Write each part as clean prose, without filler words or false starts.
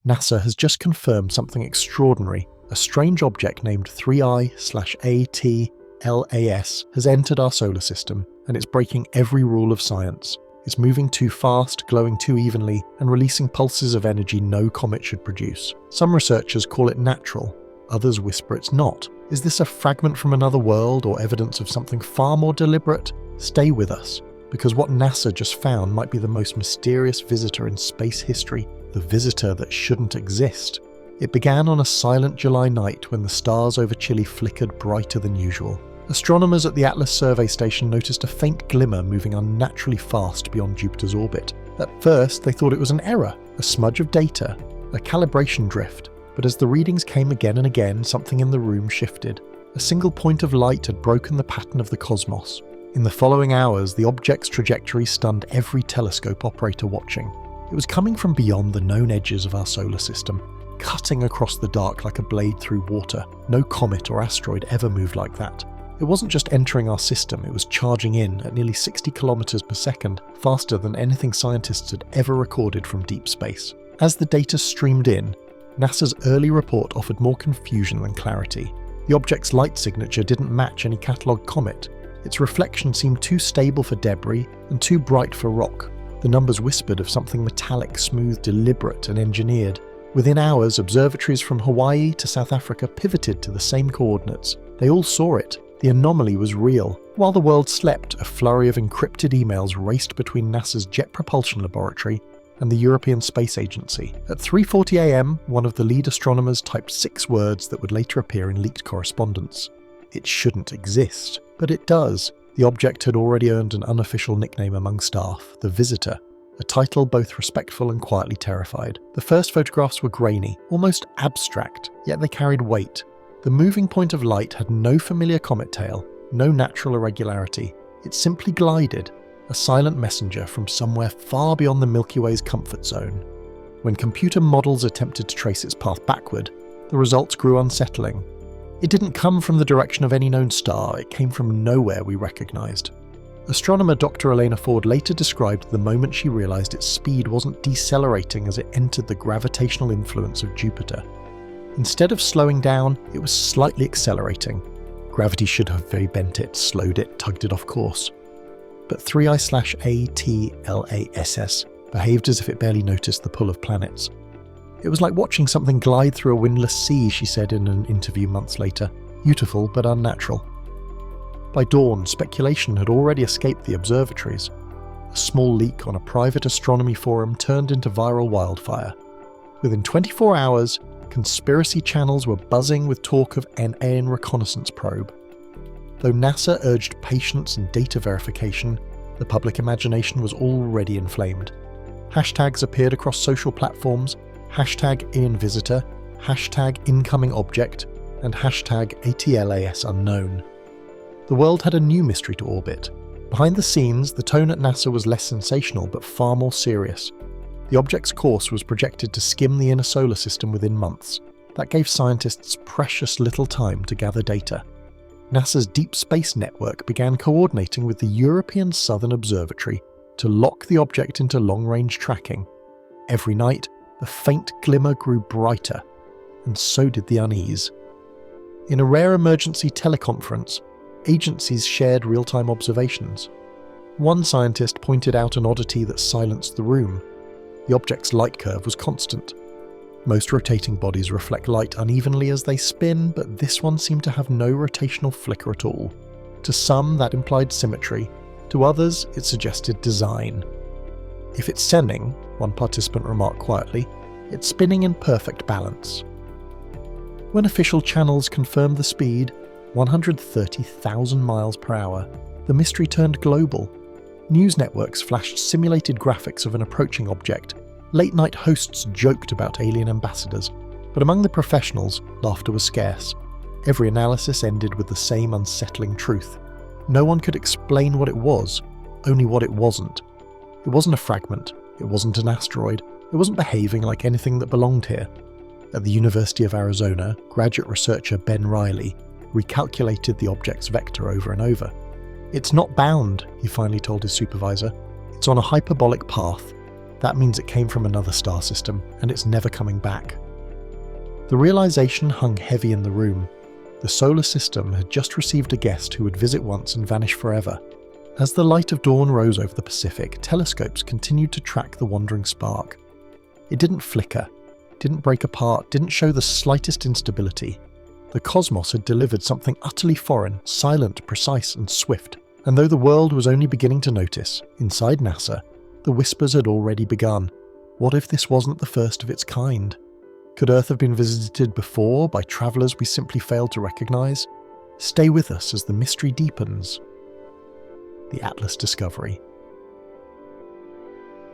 NASA has just confirmed something extraordinary. A strange object named 3I/ATLAS has entered our solar system, and it's breaking every rule of science. It's moving too fast, glowing too evenly, and releasing pulses of energy no comet should produce. Some researchers call it natural, others whisper it's not. Is this a fragment from another world or evidence of something far more deliberate? Stay with us, because what NASA just found might be the most mysterious visitor in space history, the visitor that shouldn't exist. It began on a silent July night when the stars over Chile flickered brighter than usual. Astronomers at the Atlas Survey Station noticed a faint glimmer moving unnaturally fast beyond Jupiter's orbit. At first, they thought it was an error, a smudge of data, a calibration drift, but as the readings came again and again, something in the room shifted. A single point of light had broken the pattern of the cosmos. In the following hours, the object's trajectory stunned every telescope operator watching. It was coming from beyond the known edges of our solar system, cutting across the dark like a blade through water. No comet or asteroid ever moved like that. It wasn't just entering our system, it was charging in at nearly 60 kilometers per second, faster than anything scientists had ever recorded from deep space. As the data streamed in, NASA's early report offered more confusion than clarity. The object's light signature didn't match any catalogued comet. Its reflection seemed too stable for debris and too bright for rock. The numbers whispered of something metallic, smooth, deliberate, and engineered. Within hours, observatories from Hawaii to South Africa pivoted to the same coordinates. They all saw it. The anomaly was real. While the world slept, a flurry of encrypted emails raced between NASA's Jet Propulsion Laboratory and the European Space Agency. At 3:40 a.m, one of the lead astronomers typed 6 words that would later appear in leaked correspondence. It shouldn't exist, but it does. The object had already earned an unofficial nickname among staff, the Visitor, a title both respectful and quietly terrified. The first photographs were grainy, almost abstract, yet they carried weight. The moving point of light had no familiar comet tail, no natural irregularity. It simply glided, a silent messenger from somewhere far beyond the Milky Way's comfort zone. When computer models attempted to trace its path backward, the results grew unsettling. It didn't come from the direction of any known star, it came from nowhere we recognized. Astronomer Dr. Elena Ford later described the moment she realized its speed wasn't decelerating as it entered the gravitational influence of Jupiter. Instead of slowing down, it was slightly accelerating. Gravity should have very bent it, slowed it, tugged it off course. But 3I/ATLAS behaved as if it barely noticed the pull of planets. It was like watching something glide through a windless sea, she said in an interview months later. Beautiful but unnatural. By dawn, speculation had already escaped the observatories. A small leak on a private astronomy forum turned into viral wildfire. Within 24 hours, conspiracy channels were buzzing with talk of an alien reconnaissance probe. Though NASA urged patience and data verification, the public imagination was already inflamed. Hashtags appeared across social platforms, #AlienVisitor, #IncomingObject, and #ATLASUnknown. The world had a new mystery to orbit. Behind the scenes, the tone at NASA was less sensational but far more serious. The object's course was projected to skim the inner solar system within months. That gave scientists precious little time to gather data. NASA's Deep Space Network began coordinating with the European Southern Observatory to lock the object into long-range tracking. Every night, the faint glimmer grew brighter, and so did the unease. In a rare emergency teleconference, agencies shared real-time observations. One scientist pointed out an oddity that silenced the room. The object's light curve was constant. Most rotating bodies reflect light unevenly as they spin, but this one seemed to have no rotational flicker at all. To some, that implied symmetry. To others, it suggested design. If it's sending, one participant remarked quietly, it's spinning in perfect balance. When official channels confirmed the speed, 130,000 miles per hour, the mystery turned global. News networks flashed simulated graphics of an approaching object. Late-night hosts joked about alien ambassadors. But among the professionals, laughter was scarce. Every analysis ended with the same unsettling truth. No one could explain what it was, only what it wasn't. It wasn't a fragment. It wasn't an asteroid. It wasn't behaving like anything that belonged here. At the University of Arizona, graduate researcher Ben Riley recalculated the object's vector over and over. "It's not bound," he finally told his supervisor. "It's on a hyperbolic path. That means it came from another star system, and it's never coming back. The realization hung heavy in the room. The solar system had just received a guest who would visit once and vanish forever. As the light of dawn rose over the Pacific, telescopes continued to track the wandering spark. It didn't flicker, didn't break apart, didn't show the slightest instability. The cosmos had delivered something utterly foreign, silent, precise, and swift. And though the world was only beginning to notice, inside NASA, the whispers had already begun. What if this wasn't the first of its kind? Could Earth have been visited before by travellers we simply failed to recognise? Stay with us as the mystery deepens. The Atlas discovery.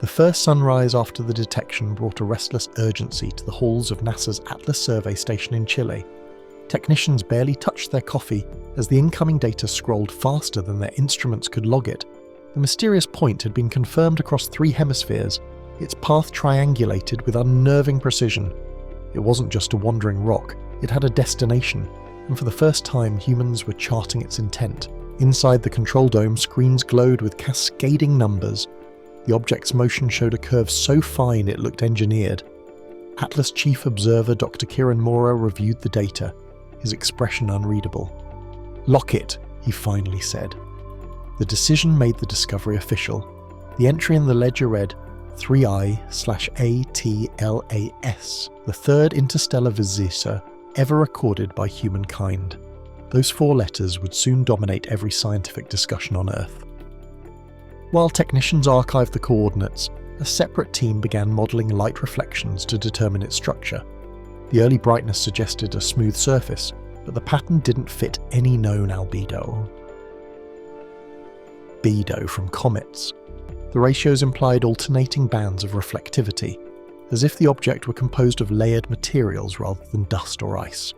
The first sunrise after the detection brought a restless urgency to the halls of NASA's Atlas Survey Station in Chile. Technicians barely touched their coffee as the incoming data scrolled faster than their instruments could log it. The mysterious point had been confirmed across 3 hemispheres, its path triangulated with unnerving precision. It wasn't just a wandering rock, it had a destination, and for the first time humans were charting its intent. Inside the control dome, screens glowed with cascading numbers. The object's motion showed a curve so fine it looked engineered. Atlas Chief Observer Dr. Kiran Mora reviewed the data, his expression unreadable. "Lock it," he finally said. The decision made the discovery official. The entry in the ledger read 3I/ATLAS, the third interstellar visitor ever recorded by humankind. Those 4 letters would soon dominate every scientific discussion on Earth. While technicians archived the coordinates, a separate team began modelling light reflections to determine its structure. The early brightness suggested a smooth surface, but the pattern didn't fit any known albedo. Bedo from comets. The ratios implied alternating bands of reflectivity, as if the object were composed of layered materials rather than dust or ice.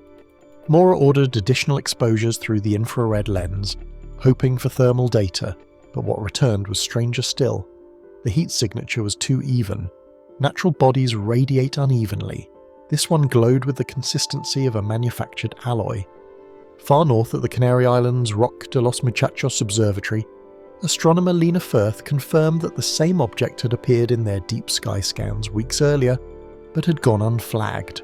Mora ordered additional exposures through the infrared lens, hoping for thermal data, but what returned was stranger still. The heat signature was too even. Natural bodies radiate unevenly. This one glowed with the consistency of a manufactured alloy. Far north at the Canary Islands Roque de los Muchachos Observatory, astronomer Lena Firth confirmed that the same object had appeared in their deep sky scans weeks earlier, but had gone unflagged.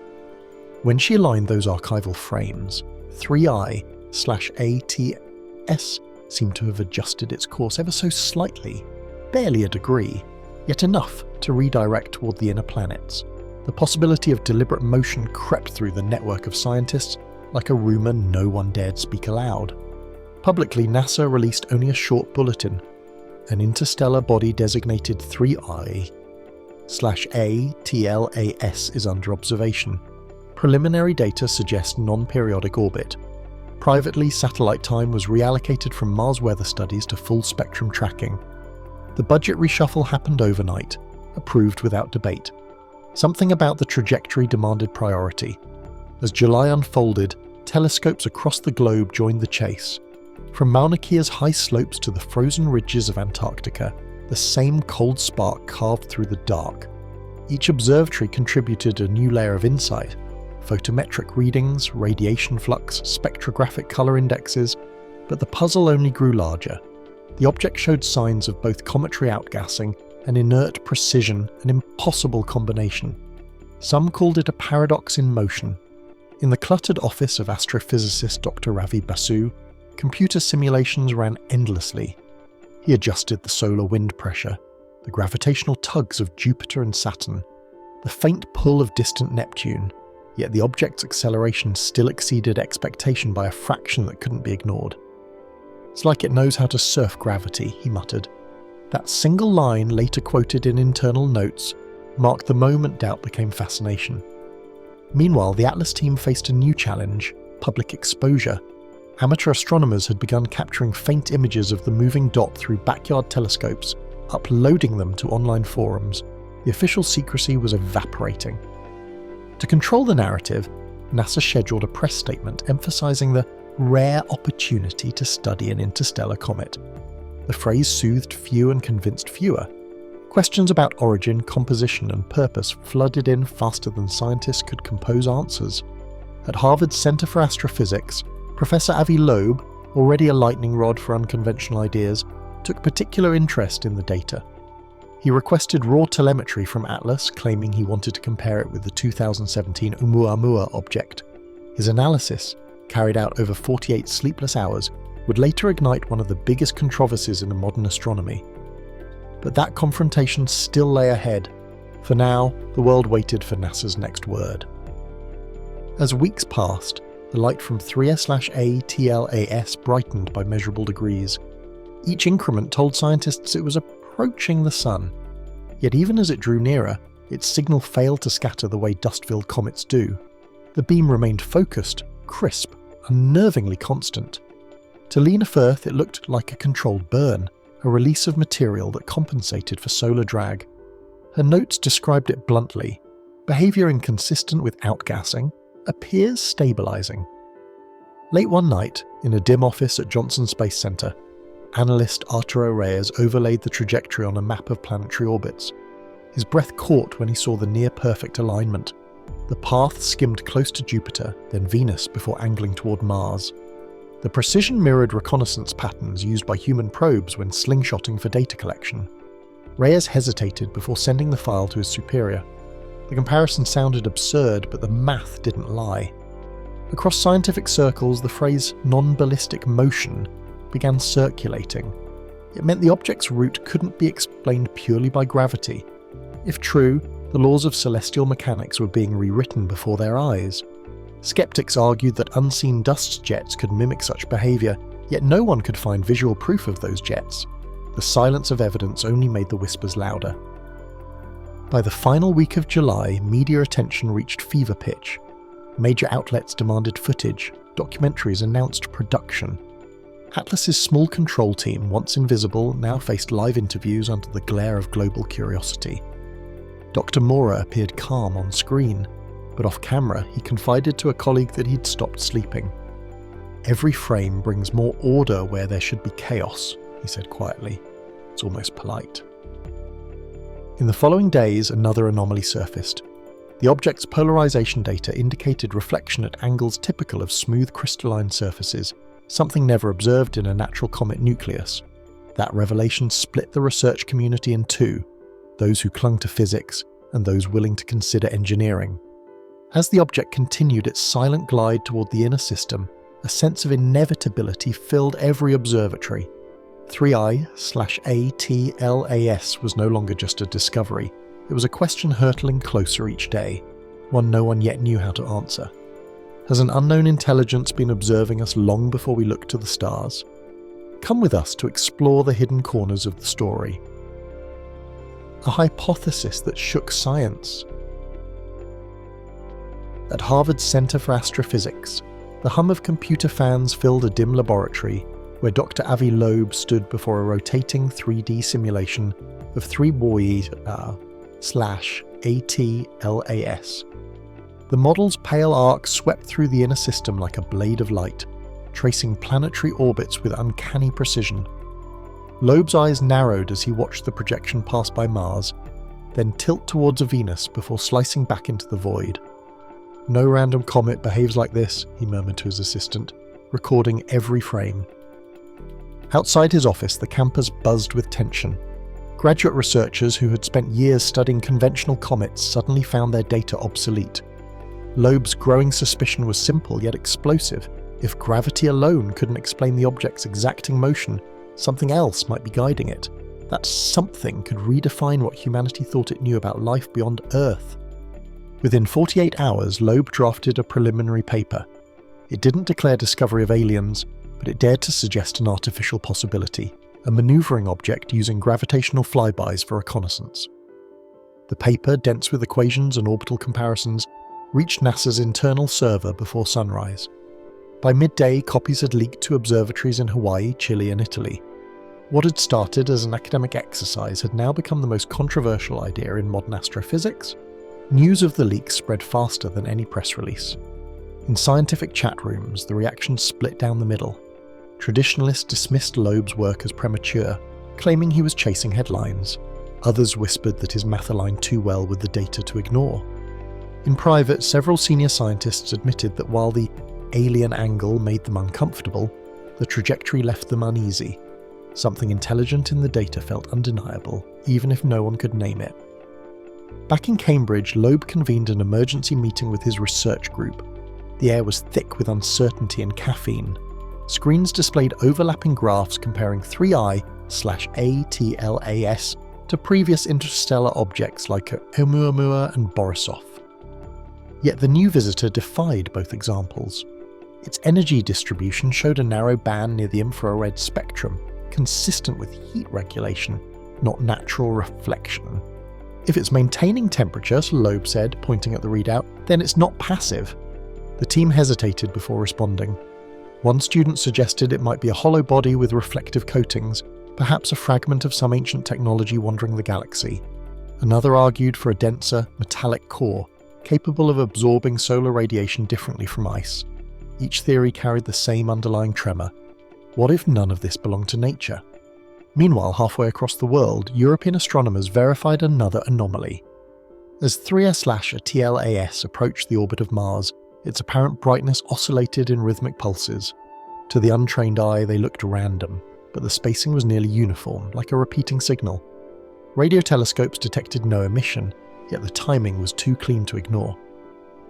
When she aligned those archival frames, 3I/ATS seemed to have adjusted its course ever so slightly, barely a degree, yet enough to redirect toward the inner planets. The possibility of deliberate motion crept through the network of scientists like a rumour no one dared speak aloud. Publicly, NASA released only a short bulletin. An interstellar body designated 3I/ATLAS is under observation. Preliminary data suggest non-periodic orbit. Privately, satellite time was reallocated from Mars weather studies to full-spectrum tracking. The budget reshuffle happened overnight, approved without debate. Something about the trajectory demanded priority. As July unfolded, telescopes across the globe joined the chase. From Mauna Kea's high slopes to the frozen ridges of Antarctica, the same cold spark carved through the dark. Each observatory contributed a new layer of insight. Photometric readings, radiation flux, spectrographic colour indexes, but the puzzle only grew larger. The object showed signs of both cometary outgassing and inert precision, an impossible combination. Some called it a paradox in motion. In the cluttered office of astrophysicist Dr. Ravi Basu, computer simulations ran endlessly. He adjusted the solar wind pressure, the gravitational tugs of Jupiter and Saturn, the faint pull of distant Neptune, yet the object's acceleration still exceeded expectation by a fraction that couldn't be ignored. "It's like it knows how to surf gravity," he muttered. That single line, later quoted in internal notes, marked the moment doubt became fascination. Meanwhile, the Atlas team faced a new challenge: public exposure. Amateur astronomers had begun capturing faint images of the moving dot through backyard telescopes, uploading them to online forums. The official secrecy was evaporating. To control the narrative, NASA scheduled a press statement emphasizing the rare opportunity to study an interstellar comet. The phrase soothed few and convinced fewer. Questions about origin, composition, and purpose flooded in faster than scientists could compose answers. At Harvard's Center for Astrophysics, Professor Avi Loeb, already a lightning rod for unconventional ideas, took particular interest in the data. He requested raw telemetry from Atlas, claiming he wanted to compare it with the 2017 Oumuamua object. His analysis, carried out over 48 sleepless hours, would later ignite one of the biggest controversies in modern astronomy. But that confrontation still lay ahead. For now, the world waited for NASA's next word. As weeks passed, the light from 3S/A TLAS brightened by measurable degrees. Each increment told scientists it was approaching the Sun. Yet even as it drew nearer, its signal failed to scatter the way dust-filled comets do. The beam remained focused, crisp, unnervingly constant. To Lena Firth, it looked like a controlled burn, a release of material that compensated for solar drag. Her notes described it bluntly: behaviour inconsistent with outgassing, appears stabilising. Late one night, in a dim office at Johnson Space Center, analyst Arturo Reyes overlaid the trajectory on a map of planetary orbits. His breath caught when he saw the near-perfect alignment. The path skimmed close to Jupiter, then Venus before angling toward Mars. The precision mirrored reconnaissance patterns used by human probes when slingshotting for data collection. Reyes hesitated before sending the file to his superior. The comparison sounded absurd, but the math didn't lie. Across scientific circles, the phrase non-ballistic motion began circulating. It meant the object's route couldn't be explained purely by gravity. If true, the laws of celestial mechanics were being rewritten before their eyes. Skeptics argued that unseen dust jets could mimic such behaviour, yet no one could find visual proof of those jets. The silence of evidence only made the whispers louder. By the final week of July, media attention reached fever pitch. Major outlets demanded footage, documentaries announced production. Atlas's small control team, once invisible, now faced live interviews under the glare of global curiosity. Dr. Mora appeared calm on screen, but off camera he confided to a colleague that he'd stopped sleeping. "Every frame brings more order where there should be chaos," he said quietly. It's almost polite. In the following days, another anomaly surfaced. The object's polarization data indicated reflection at angles typical of smooth crystalline surfaces, something never observed in a natural comet nucleus. That revelation split the research community in two: those who clung to physics and those willing to consider engineering. As the object continued its silent glide toward the inner system, a sense of inevitability filled every observatory. 3I/A TLAS was no longer just a discovery. It was a question hurtling closer each day, one no one yet knew how to answer. Has an unknown intelligence been observing us long before we look to the stars? Come with us to explore the hidden corners of the story. A hypothesis that shook science. At Harvard's Center for Astrophysics, the hum of computer fans filled a dim laboratory where Dr. Avi Loeb stood before a rotating 3D simulation of 3Boe/ATLAS. The model's pale arc swept through the inner system like a blade of light, tracing planetary orbits with uncanny precision. Loeb's eyes narrowed as he watched the projection pass by Mars, then tilt towards a Venus before slicing back into the void. "No random comet behaves like this," he murmured to his assistant, recording every frame. Outside his office, the campus buzzed with tension. Graduate researchers who had spent years studying conventional comets suddenly found their data obsolete. Loeb's growing suspicion was simple yet explosive. If gravity alone couldn't explain the object's exacting motion, something else might be guiding it. That something could redefine what humanity thought it knew about life beyond Earth. Within 48 hours, Loeb drafted a preliminary paper. It didn't declare discovery of aliens, but it dared to suggest an artificial possibility, a maneuvering object using gravitational flybys for reconnaissance. The paper, dense with equations and orbital comparisons, reached NASA's internal server before sunrise. By midday, copies had leaked to observatories in Hawaii, Chile, and Italy. What had started as an academic exercise had now become the most controversial idea in modern astrophysics. News of the leak spread faster than any press release. In scientific chat rooms, the reaction split down the middle. Traditionalists dismissed Loeb's work as premature, claiming he was chasing headlines. Others whispered that his math aligned too well with the data to ignore. In private, several senior scientists admitted that while the alien angle made them uncomfortable, the trajectory left them uneasy. Something intelligent in the data felt undeniable, even if no one could name it. Back in Cambridge, Loeb convened an emergency meeting with his research group. The air was thick with uncertainty and caffeine. Screens displayed overlapping graphs comparing 3I/ATLAS to previous interstellar objects like Oumuamua and Borisov. Yet the new visitor defied both examples. Its energy distribution showed a narrow band near the infrared spectrum, consistent with heat regulation, not natural reflection. If it's maintaining temperature, Loeb said, pointing at the readout, then it's not passive. The team hesitated before responding. One student suggested it might be a hollow body with reflective coatings, perhaps a fragment of some ancient technology wandering the galaxy. Another argued for a denser, metallic core, capable of absorbing solar radiation differently from ice. Each theory carried the same underlying tremor. What if none of this belonged to nature? Meanwhile, halfway across the world, European astronomers verified another anomaly. As 3S/TLAS approached the orbit of Mars, its apparent brightness oscillated in rhythmic pulses. To the untrained eye, they looked random, but the spacing was nearly uniform, like a repeating signal. Radio telescopes detected no emission, yet the timing was too clean to ignore.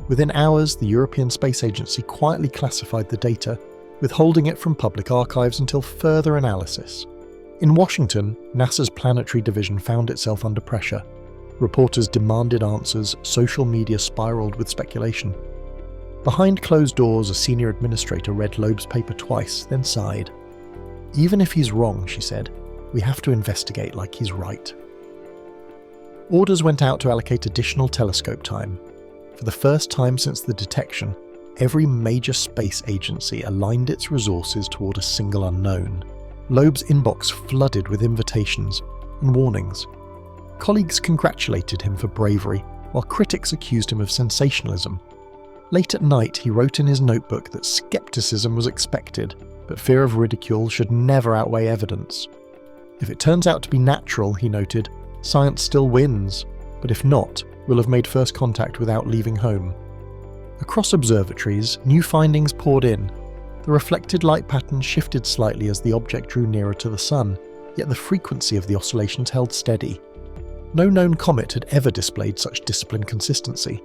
Within hours, the European Space Agency quietly classified the data, withholding it from public archives until further analysis. In Washington, NASA's planetary division found itself under pressure. Reporters demanded answers, social media spiraled with speculation. Behind closed doors, a senior administrator read Loeb's paper twice, then sighed. "Even if he's wrong," she said, "we have to investigate like he's right." Orders went out to allocate additional telescope time. For the first time since the detection, every major space agency aligned its resources toward a single unknown. Loeb's inbox flooded with invitations and warnings. Colleagues congratulated him for bravery, while critics accused him of sensationalism. Late at night, he wrote in his notebook that skepticism was expected, but fear of ridicule should never outweigh evidence. If it turns out to be natural, he noted, science still wins, but if not, we'll have made first contact without leaving home. Across observatories, new findings poured in. The reflected light pattern shifted slightly as the object drew nearer to the Sun, yet the frequency of the oscillations held steady. No known comet had ever displayed such disciplined consistency.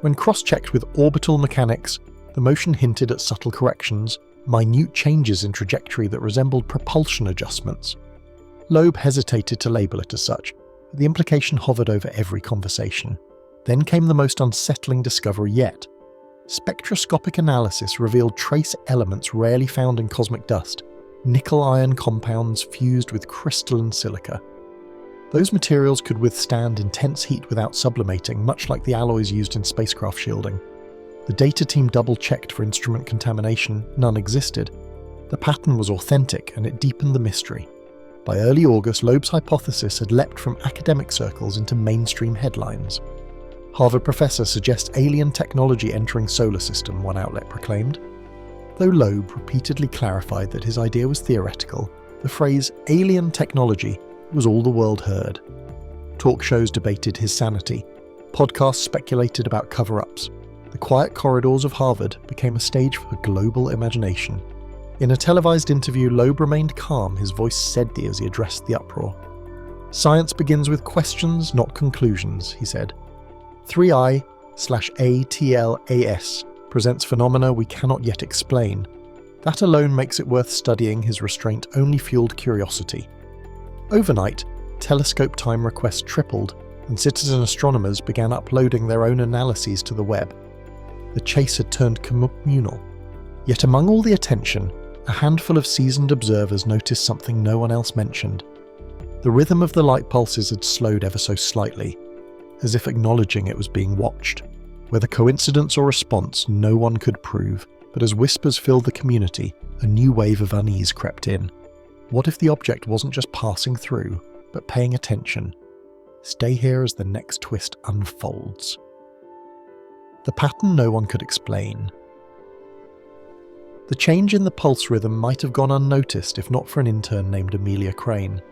When cross-checked with orbital mechanics, the motion hinted at subtle corrections, minute changes in trajectory that resembled propulsion adjustments. Loeb hesitated to label it as such, but the implication hovered over every conversation. Then came the most unsettling discovery yet. Spectroscopic analysis revealed trace elements rarely found in cosmic dust, nickel-iron compounds fused with crystalline silica. Those materials could withstand intense heat without sublimating, much like the alloys used in spacecraft shielding. The data team double-checked for instrument contamination, none existed. The pattern was authentic, and it deepened the mystery. By early August, Loeb's hypothesis had leapt from academic circles into mainstream headlines. Harvard professor suggests alien technology entering solar system, one outlet proclaimed. Though Loeb repeatedly clarified that his idea was theoretical, the phrase alien technology was all the world heard. Talk shows debated his sanity. Podcasts speculated about cover-ups. The quiet corridors of Harvard became a stage for global imagination. In a televised interview, Loeb remained calm, his voice steady as he addressed the uproar. "Science begins with questions, not conclusions," he said. 3I/ATLAS presents phenomena we cannot yet explain. That alone makes it worth studying. His restraint only fueled curiosity. Overnight, telescope time requests tripled, and citizen astronomers began uploading their own analyses to the web. The chase had turned communal. Yet among all the attention, a handful of seasoned observers noticed something no one else mentioned. The rhythm of the light pulses had slowed ever so slightly, as if acknowledging it was being watched. Whether coincidence or response, no one could prove, but as whispers filled the community, a new wave of unease crept in. What if the object wasn't just passing through, but paying attention? Stay here as the next twist unfolds. The pattern no one could explain. The change in the pulse rhythm might have gone unnoticed if not for an intern named Amelia Crane.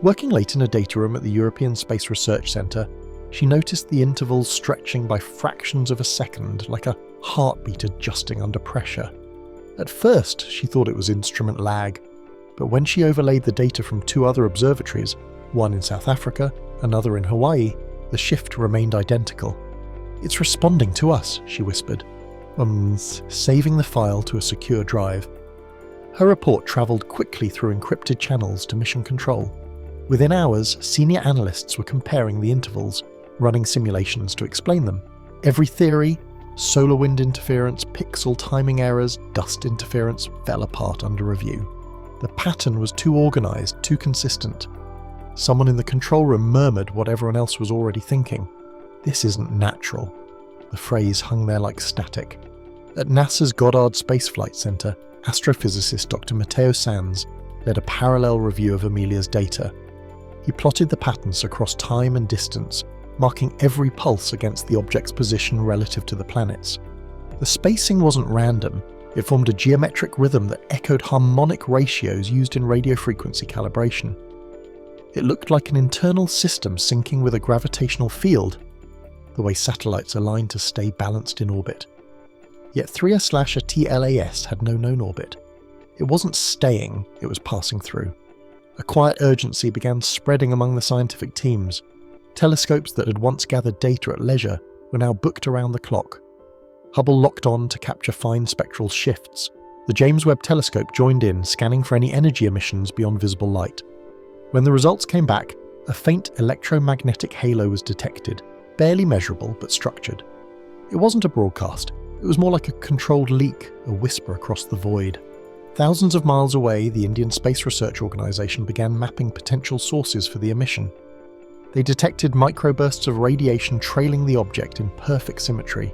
Working late in a data room at the European Space Research Centre, she noticed the intervals stretching by fractions of a second, like a heartbeat adjusting under pressure. At first, she thought it was instrument lag. But when she overlaid the data from 2 other observatories, one in South Africa, another in Hawaii, the shift remained identical. "It's responding to us," she whispered, saving the file to a secure drive. Her report travelled quickly through encrypted channels to mission control. Within hours, senior analysts were comparing the intervals, running simulations to explain them. Every theory, solar wind interference, pixel timing errors, dust interference, fell apart under review. The pattern was too organised, too consistent. Someone in the control room murmured what everyone else was already thinking. "This isn't natural." The phrase hung there like static. At NASA's Goddard Space Flight Center, astrophysicist Dr. Matteo Sanz led a parallel review of Amelia's data. He plotted the patterns across time and distance, marking every pulse against the object's position relative to the planets. The spacing wasn't random. It formed a geometric rhythm that echoed harmonic ratios used in radio frequency calibration. It looked like an internal system syncing with a gravitational field, the way satellites align to stay balanced in orbit. Yet 3/TLAS had no known orbit. It wasn't staying, it was passing through. A quiet urgency began spreading among the scientific teams. Telescopes that had once gathered data at leisure were now booked around the clock. Hubble locked on to capture fine spectral shifts. The James Webb Telescope joined in, scanning for any energy emissions beyond visible light. When the results came back, a faint electromagnetic halo was detected, barely measurable but structured. It wasn't a broadcast, it was more like a controlled leak, a whisper across the void. Thousands of miles away, the Indian Space Research Organisation began mapping potential sources for the emission. They detected microbursts of radiation trailing the object in perfect symmetry.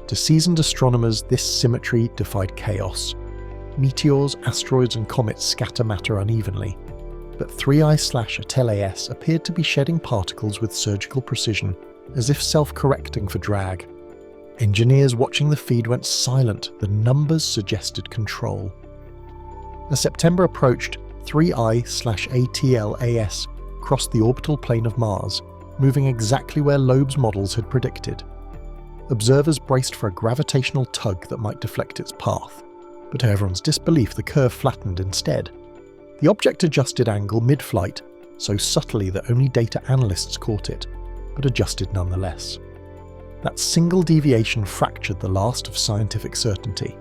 To seasoned astronomers, this symmetry defied chaos. Meteors, asteroids and comets scatter matter unevenly, but 3I/TLAS appeared to be shedding particles with surgical precision, as if self-correcting for drag. Engineers watching the feed went silent, the numbers suggested control. As September approached, 3I/ATLAS crossed the orbital plane of Mars, moving exactly where Loeb's models had predicted. Observers braced for a gravitational tug that might deflect its path, but to everyone's disbelief, the curve flattened instead. The object adjusted angle mid-flight, so subtly that only data analysts caught it, but adjusted nonetheless. That single deviation fractured the last of scientific certainty.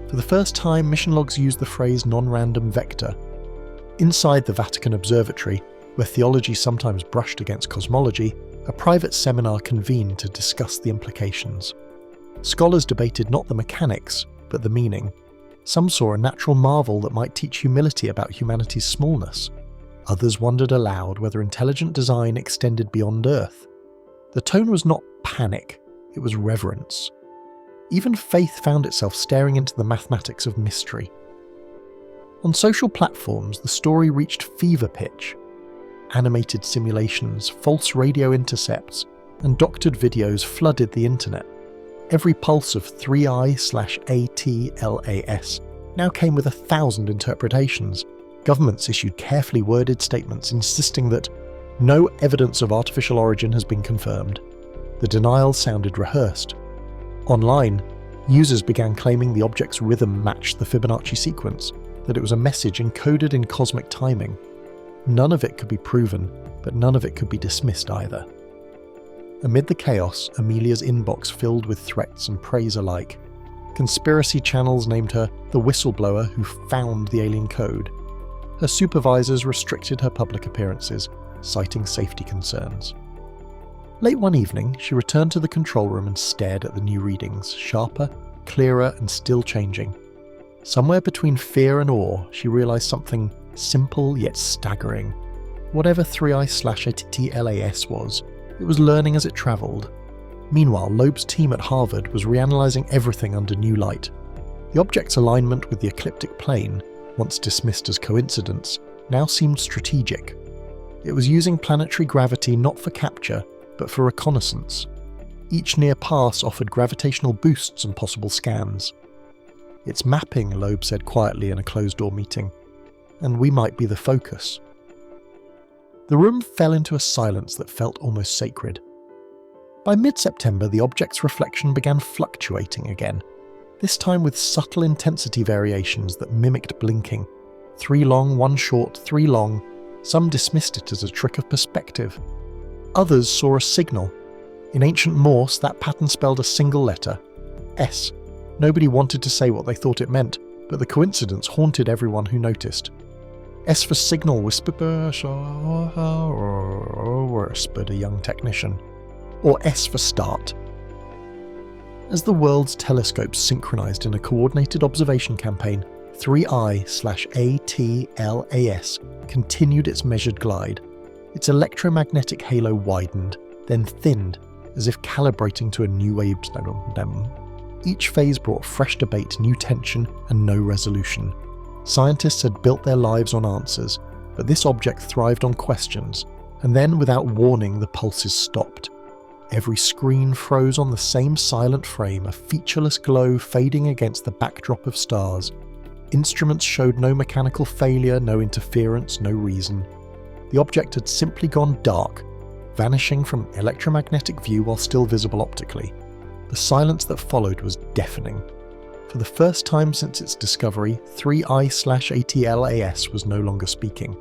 For the first time, mission logs used the phrase non-random vector. Inside the Vatican Observatory, where theology sometimes brushed against cosmology, a private seminar convened to discuss the implications. Scholars debated not the mechanics, but the meaning. Some saw a natural marvel that might teach humility about humanity's smallness. Others wondered aloud whether intelligent design extended beyond Earth. The tone was not panic, it was reverence. Even faith found itself staring into the mathematics of mystery. On social platforms, the story reached fever pitch. Animated simulations, false radio intercepts, and doctored videos flooded the internet. Every pulse of 3I/ATLAS now came with 1,000 interpretations. Governments issued carefully worded statements insisting that no evidence of artificial origin has been confirmed. The denial sounded rehearsed. Online, users began claiming the object's rhythm matched the Fibonacci sequence, that it was a message encoded in cosmic timing. None of it could be proven, but none of it could be dismissed either. Amid the chaos, Amelia's inbox filled with threats and praise alike. Conspiracy channels named her the whistleblower who found the alien code. Her supervisors restricted her public appearances, citing safety concerns. Late one evening, she returned to the control room and stared at the new readings, sharper, clearer, and still changing. Somewhere between fear and awe, she realized something simple yet staggering. Whatever 3I/TLAS was, it was learning as it traveled. Meanwhile, Loeb's team at Harvard was reanalyzing everything under new light. The object's alignment with the ecliptic plane, once dismissed as coincidence, now seemed strategic. It was using planetary gravity not for capture, but for reconnaissance. Each near pass offered gravitational boosts and possible scans. "It's mapping," Loeb said quietly in a closed-door meeting, "and we might be the focus." The room fell into a silence that felt almost sacred. By mid-September, the object's reflection began fluctuating again, this time with subtle intensity variations that mimicked blinking. 3 long, 1 short, 3 long. Some dismissed it as a trick of perspective. Others saw a signal. In ancient Morse, that pattern spelled a single letter, S. Nobody wanted to say what they thought it meant, but the coincidence haunted everyone who noticed. S for signal, whispered a young technician. Or S for start. As the world's telescopes synchronized in a coordinated observation campaign, 3I/ATLAS continued its measured glide. Its electromagnetic halo widened, then thinned, as if calibrating to a new wave. Each phase brought fresh debate, new tension, and no resolution. Scientists had built their lives on answers, but this object thrived on questions, and then, without warning, the pulses stopped. Every screen froze on the same silent frame, a featureless glow fading against the backdrop of stars. Instruments showed no mechanical failure, no interference, no reason. The object had simply gone dark, vanishing from electromagnetic view while still visible optically. The silence that followed was deafening. For the first time since its discovery, 3I/ATLAS was no longer speaking.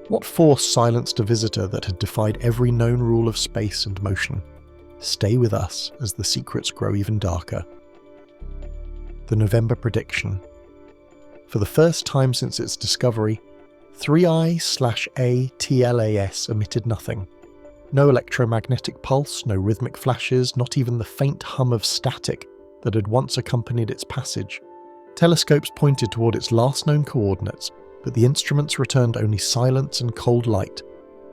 What force silenced a visitor that had defied every known rule of space and motion? Stay with us as the secrets grow even darker. The November prediction. For the first time since its discovery, 3I/ATLAS emitted nothing. No electromagnetic pulse, no rhythmic flashes, not even the faint hum of static that had once accompanied its passage. Telescopes pointed toward its last known coordinates, but the instruments returned only silence and cold light.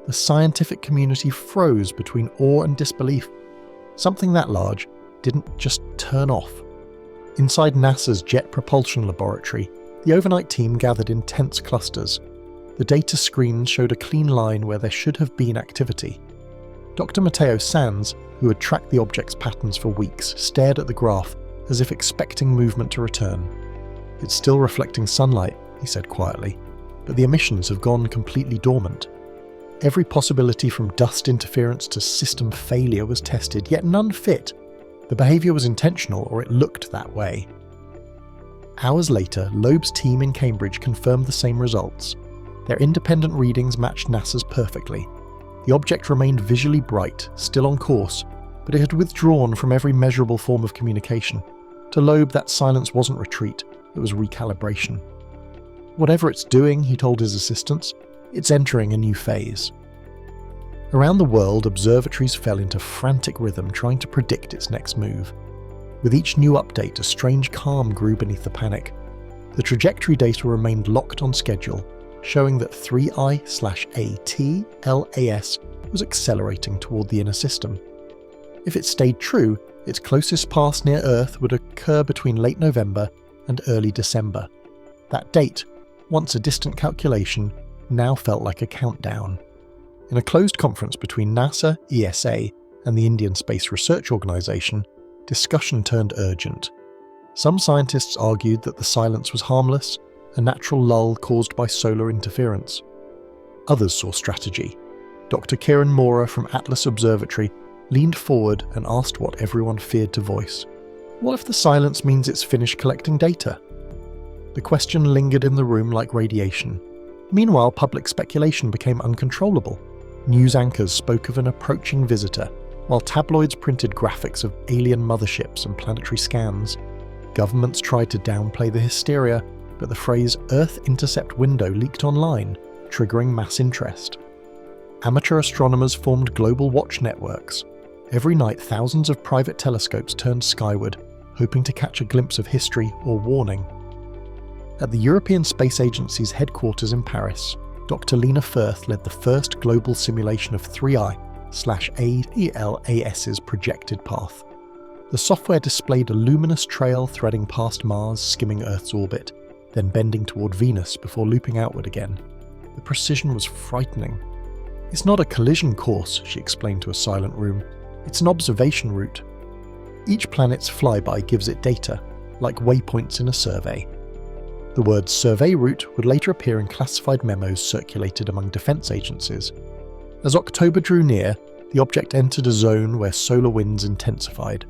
The scientific community froze between awe and disbelief. Something that large didn't just turn off. Inside NASA's Jet Propulsion Laboratory, the overnight team gathered in tense clusters. The data screens showed a clean line where there should have been activity. Dr. Matteo Sanz, who had tracked the object's patterns for weeks, stared at the graph as if expecting movement to return. "It's still reflecting sunlight," he said quietly, "but the emissions have gone completely dormant." Every possibility from dust interference to system failure was tested, yet none fit. The behaviour was intentional, or it looked that way. Hours later, Loeb's team in Cambridge confirmed the same results. Their independent readings matched NASA's perfectly. The object remained visually bright, still on course, but it had withdrawn from every measurable form of communication. To Loeb, that silence wasn't retreat, it was recalibration. Whatever it's doing, he told his assistants, it's entering a new phase. Around the world, observatories fell into frantic rhythm trying to predict its next move. With each new update, a strange calm grew beneath the panic. The trajectory data remained locked on schedule, showing that 3I/ATLAS was accelerating toward the inner system. If it stayed true, its closest pass near Earth would occur between late November and early December. That date, once a distant calculation, now felt like a countdown. In a closed conference between NASA, ESA, and the Indian Space Research Organisation, discussion turned urgent. Some scientists argued that the silence was harmless, a natural lull caused by solar interference. Others saw strategy. Dr. Kiran Mora from Atlas Observatory leaned forward and asked what everyone feared to voice. What if the silence means it's finished collecting data? The question lingered in the room like radiation. Meanwhile, public speculation became uncontrollable. News anchors spoke of an approaching visitor, while tabloids printed graphics of alien motherships and planetary scans. Governments tried to downplay the hysteria, but the phrase Earth Intercept Window leaked online, triggering mass interest. Amateur astronomers formed global watch networks. Every night, thousands of private telescopes turned skyward, hoping to catch a glimpse of history or warning. At the European Space Agency's headquarters in Paris, Dr. Lena Firth led the first global simulation of 3I/ATLAS's projected path. The software displayed a luminous trail threading past Mars, skimming Earth's orbit, then bending toward Venus before looping outward again. The precision was frightening. "It's not a collision course," she explained to a silent room. "It's an observation route. Each planet's flyby gives it data, like waypoints in a survey." The word survey route would later appear in classified memos circulated among defense agencies. As October drew near, the object entered a zone where solar winds intensified.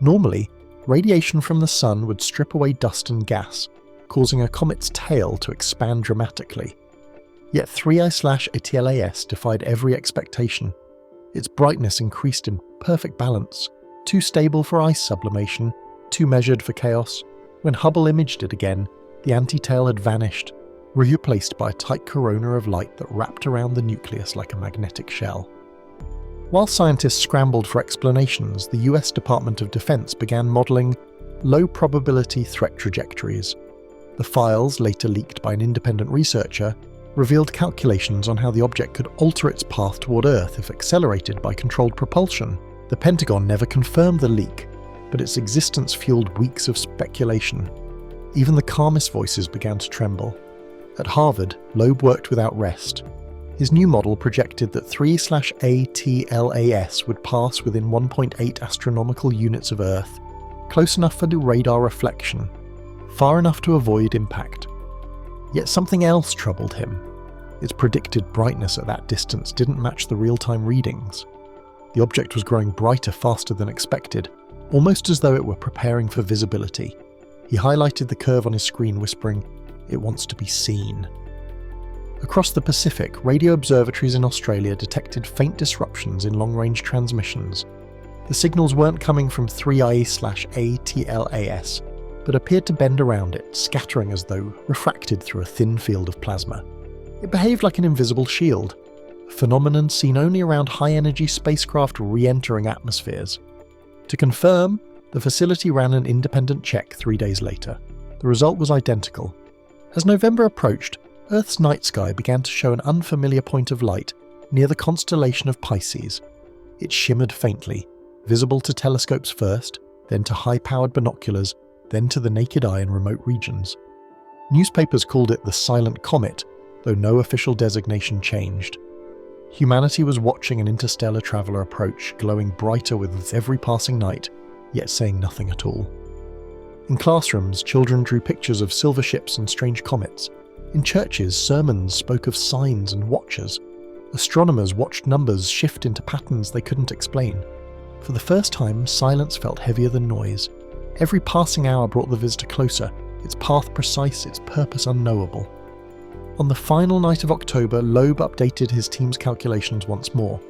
Normally, radiation from the sun would strip away dust and gas, causing a comet's tail to expand dramatically. Yet 3I/ATLAS defied every expectation. Its brightness increased in perfect balance, too stable for ice sublimation, too measured for chaos. When Hubble imaged it again, the anti-tail had vanished, replaced by a tight corona of light that wrapped around the nucleus like a magnetic shell. While scientists scrambled for explanations, the US Department of Defense began modeling low-probability threat trajectories. The files, later leaked by an independent researcher, revealed calculations on how the object could alter its path toward Earth if accelerated by controlled propulsion. The Pentagon never confirmed the leak, but its existence fueled weeks of speculation. Even the calmest voices began to tremble. At Harvard, Loeb worked without rest. His new model projected that 3/ATLAS would pass within 1.8 astronomical units of Earth, close enough for the radar reflection, far enough to avoid impact. Yet something else troubled him. Its predicted brightness at that distance didn't match the real-time readings. The object was growing brighter faster than expected, almost as though it were preparing for visibility. He highlighted the curve on his screen, whispering, "It wants to be seen." Across the Pacific, radio observatories in Australia detected faint disruptions in long-range transmissions. The signals weren't coming from 3I/ATLAS, but appeared to bend around it, scattering as though refracted through a thin field of plasma. It behaved like an invisible shield, a phenomenon seen only around high-energy spacecraft re-entering atmospheres. To confirm, the facility ran an independent check 3 days later. The result was identical. As November approached, Earth's night sky began to show an unfamiliar point of light near the constellation of Pisces. It shimmered faintly, visible to telescopes first, then to high-powered binoculars, then to the naked eye in remote regions. Newspapers called it the Silent Comet, though no official designation changed. Humanity was watching an interstellar traveller approach, glowing brighter with every passing night, yet saying nothing at all. In classrooms, children drew pictures of silver ships and strange comets. In churches, sermons spoke of signs and watchers. Astronomers watched numbers shift into patterns they couldn't explain. For the first time, silence felt heavier than noise. Every passing hour brought the visitor closer, its path precise, its purpose unknowable. On the final night of October, Loeb updated his team's calculations once more.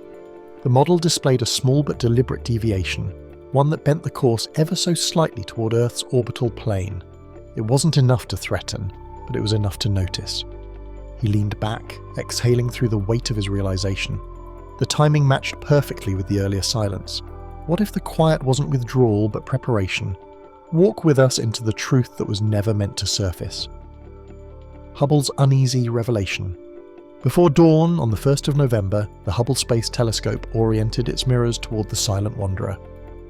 The model displayed a small but deliberate deviation, one that bent the course ever so slightly toward Earth's orbital plane. It wasn't enough to threaten, but it was enough to notice. He leaned back, exhaling through the weight of his realization. The timing matched perfectly with the earlier silence. What if the quiet wasn't withdrawal but preparation? Walk with us into the truth that was never meant to surface. Hubble's uneasy revelation. Before dawn, on the 1st of November, the Hubble Space Telescope oriented its mirrors toward the silent wanderer.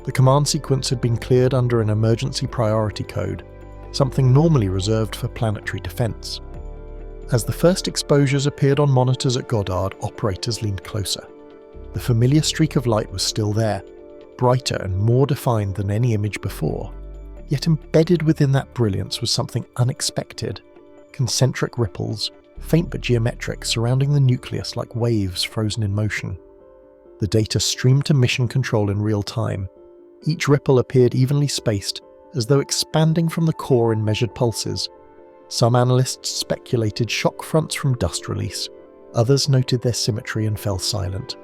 The command sequence had been cleared under an emergency priority code, something normally reserved for planetary defense. As the first exposures appeared on monitors at Goddard, operators leaned closer. The familiar streak of light was still there, brighter and more defined than any image before. Yet embedded within that brilliance was something unexpected. Concentric ripples, faint but geometric, surrounding the nucleus like waves frozen in motion. The data streamed to mission control in real time. Each ripple appeared evenly spaced, as though expanding from the core in measured pulses. Some analysts speculated shock fronts from dust release. Others noted their symmetry and fell silent.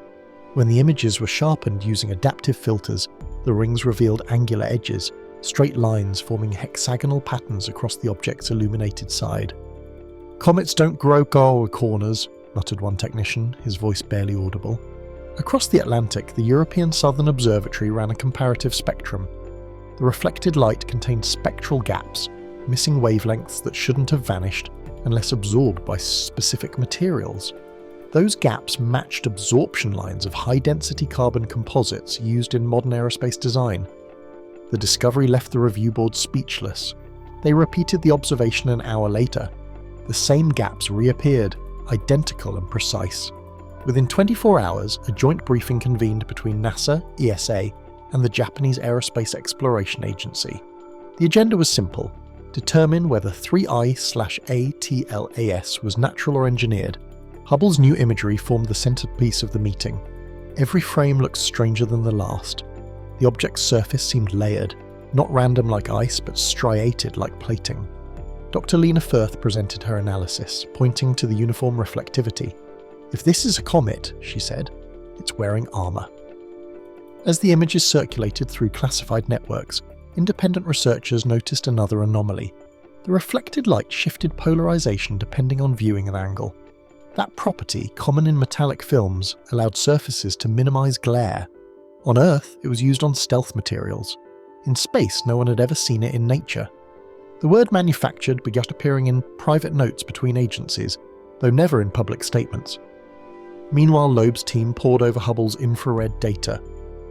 When the images were sharpened using adaptive filters, the rings revealed angular edges, straight lines forming hexagonal patterns across the object's illuminated side. "Comets don't grow corners," muttered one technician, his voice barely audible. Across the Atlantic, the European Southern Observatory ran a comparative spectrum. The reflected light contained spectral gaps, missing wavelengths that shouldn't have vanished unless absorbed by specific materials. Those gaps matched absorption lines of high-density carbon composites used in modern aerospace design. The discovery left the review board speechless. They repeated the observation an hour later. The same gaps reappeared, identical and precise. Within 24 hours, a joint briefing convened between NASA, ESA, and the Japanese Aerospace Exploration Agency. The agenda was simple: determine whether 3I/ATLAS was natural or engineered. Hubble's new imagery formed the centerpiece of the meeting. Every frame looked stranger than the last. The object's surface seemed layered, not random like ice, but striated like plating. Dr. Lena Firth presented her analysis, pointing to the uniform reflectivity. "If this is a comet," she said, "it's wearing armour." As the images circulated through classified networks, independent researchers noticed another anomaly. The reflected light shifted polarization depending on viewing angle. That property, common in metallic films, allowed surfaces to minimize glare. On Earth, it was used on stealth materials. In space, no one had ever seen it in nature. The word manufactured began appearing in private notes between agencies, though never in public statements. Meanwhile, Loeb's team pored over Hubble's infrared data.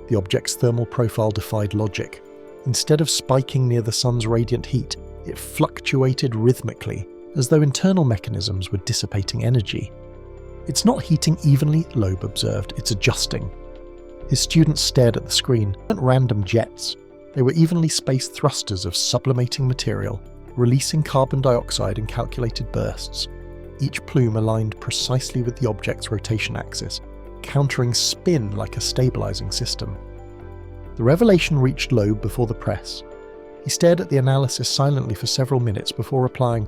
The object's thermal profile defied logic. Instead of spiking near the sun's radiant heat, it fluctuated rhythmically, as though internal mechanisms were dissipating energy. "It's not heating evenly," Loeb observed, "it's adjusting." His students stared at the screen. They weren't random jets. They were evenly spaced thrusters of sublimating material, releasing carbon dioxide in calculated bursts. Each plume aligned precisely with the object's rotation axis, countering spin like a stabilizing system. The revelation reached Loeb before the press. He stared at the analysis silently for several minutes before replying,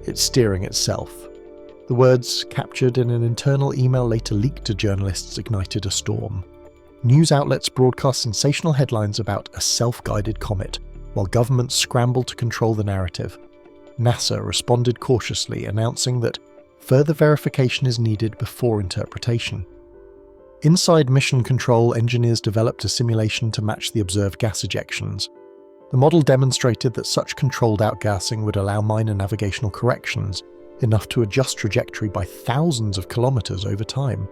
"It's steering itself." The words, captured in an internal email later leaked to journalists, ignited a storm. News outlets broadcast sensational headlines about a self-guided comet, while governments scrambled to control the narrative. NASA responded cautiously, announcing that further verification is needed before interpretation. Inside Mission Control, engineers developed a simulation to match the observed gas ejections. The model demonstrated that such controlled outgassing would allow minor navigational corrections, enough to adjust trajectory by thousands of kilometers over time.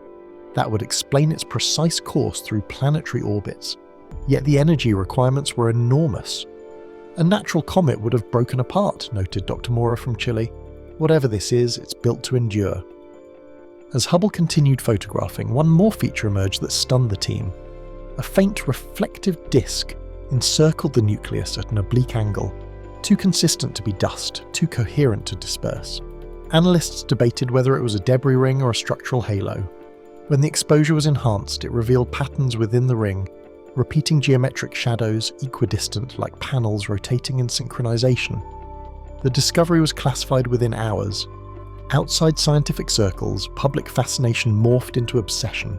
That would explain its precise course through planetary orbits. Yet the energy requirements were enormous. "A natural comet would have broken apart," noted Dr. Mora from Chile. "Whatever this is, it's built to endure." As Hubble continued photographing, one more feature emerged that stunned the team. A faint reflective disk encircled the nucleus at an oblique angle, too consistent to be dust, too coherent to disperse. Analysts debated whether it was a debris ring or a structural halo. When the exposure was enhanced, it revealed patterns within the ring, repeating geometric shadows equidistant like panels rotating in synchronization. The discovery was classified within hours. Outside scientific circles, public fascination morphed into obsession.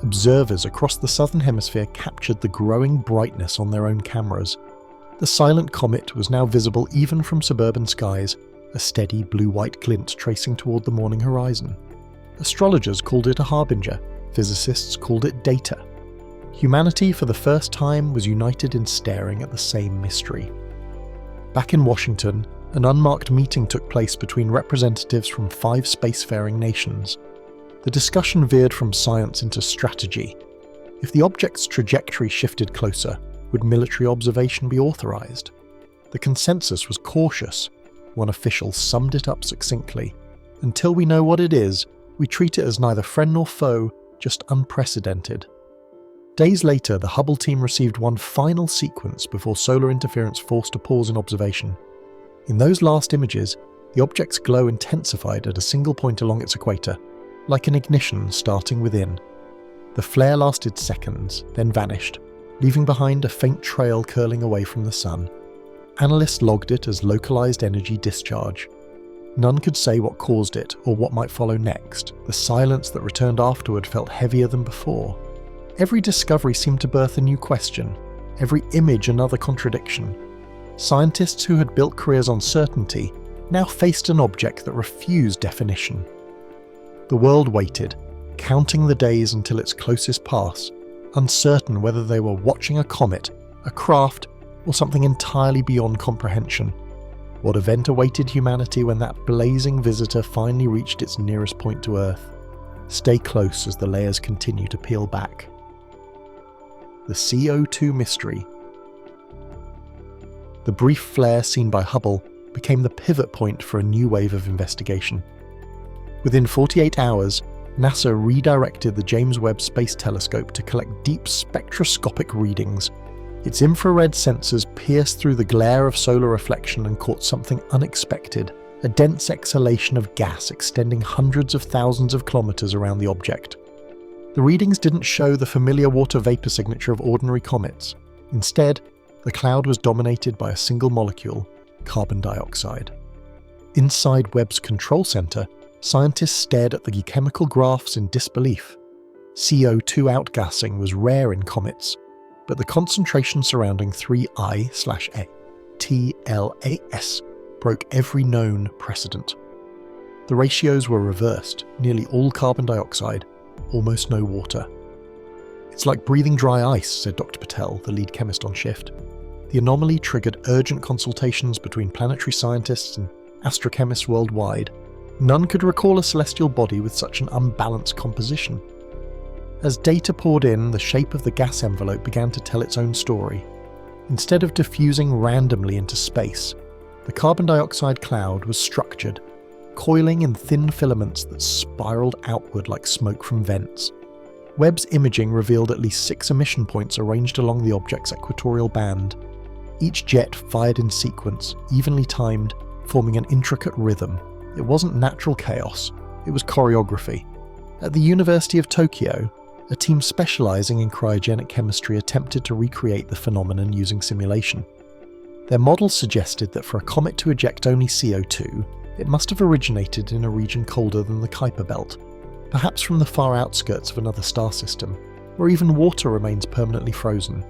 Observers across the southern hemisphere captured the growing brightness on their own cameras. The silent comet was now visible even from suburban skies, a steady blue-white glint tracing toward the morning horizon. Astrologers called it a harbinger, physicists called it data. Humanity, for the first time, was united in staring at the same mystery. Back in Washington, an unmarked meeting took place between representatives from 5 spacefaring nations. The discussion veered from science into strategy. If the object's trajectory shifted closer, would military observation be authorized? The consensus was cautious. One official summed it up succinctly. "Until we know what it is, we treat it as neither friend nor foe, just unprecedented." Days later, the Hubble team received one final sequence before solar interference forced a pause in observation. In those last images, the object's glow intensified at a single point along its equator, like an ignition starting within. The flare lasted seconds, then vanished, leaving behind a faint trail curling away from the sun. Analysts logged it as localized energy discharge. None could say what caused it or what might follow next. The silence that returned afterward felt heavier than before. Every discovery seemed to birth a new question, every image another contradiction. Scientists who had built careers on certainty now faced an object that refused definition. The world waited, counting the days until its closest pass, uncertain whether they were watching a comet, a craft, or something entirely beyond comprehension. What event awaited humanity when that blazing visitor finally reached its nearest point to Earth? Stay close as the layers continue to peel back. The CO2 mystery. The brief flare seen by Hubble became the pivot point for a new wave of investigation. Within 48 hours, NASA redirected the James Webb Space Telescope to collect deep spectroscopic readings. Its infrared sensors pierced through the glare of solar reflection and caught something unexpected, a dense exhalation of gas extending hundreds of thousands of kilometers around the object. The readings didn't show the familiar water vapor signature of ordinary comets. Instead, the cloud was dominated by a single molecule, carbon dioxide. Inside Webb's control center, scientists stared at the chemical graphs in disbelief. CO2 outgassing was rare in comets, but the concentration surrounding 3I/A TLAS broke every known precedent. The ratios were reversed, nearly all carbon dioxide, almost no water. "It's like breathing dry ice," said Dr. Patel, the lead chemist on shift. The anomaly triggered urgent consultations between planetary scientists and astrochemists worldwide. None could recall a celestial body with such an unbalanced composition. As data poured in, the shape of the gas envelope began to tell its own story. Instead of diffusing randomly into space, the carbon dioxide cloud was structured, coiling in thin filaments that spiraled outward like smoke from vents. Webb's imaging revealed at least 6 emission points arranged along the object's equatorial band. Each jet fired in sequence, evenly timed, forming an intricate rhythm. It wasn't natural chaos, it was choreography. At the University of Tokyo, a team specializing in cryogenic chemistry attempted to recreate the phenomenon using simulation. Their models suggested that for a comet to eject only CO2, it must have originated in a region colder than the Kuiper belt, perhaps from the far outskirts of another star system, where even water remains permanently frozen.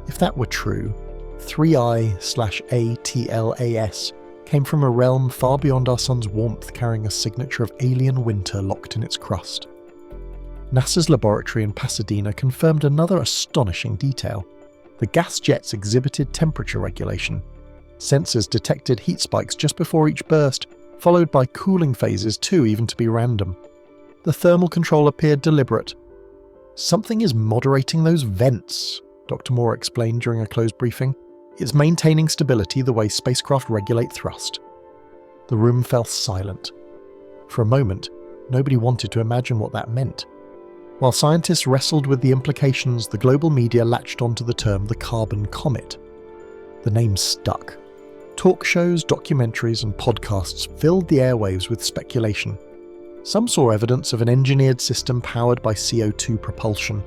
If that were true, 3I/ATLAS came from a realm far beyond our sun's warmth, carrying a signature of alien winter locked in its crust. NASA's laboratory in Pasadena confirmed another astonishing detail. The gas jets exhibited temperature regulation. Sensors detected heat spikes just before each burst, followed by cooling phases too, even to be random. The thermal control appeared deliberate. "Something is moderating those vents," Dr. Moore explained during a closed briefing. "It's maintaining stability the way spacecraft regulate thrust." The room fell silent. For a moment, nobody wanted to imagine what that meant. While scientists wrestled with the implications, the global media latched onto the term the carbon comet. The name stuck. Talk shows, documentaries, and podcasts filled the airwaves with speculation. Some saw evidence of an engineered system powered by CO2 propulsion.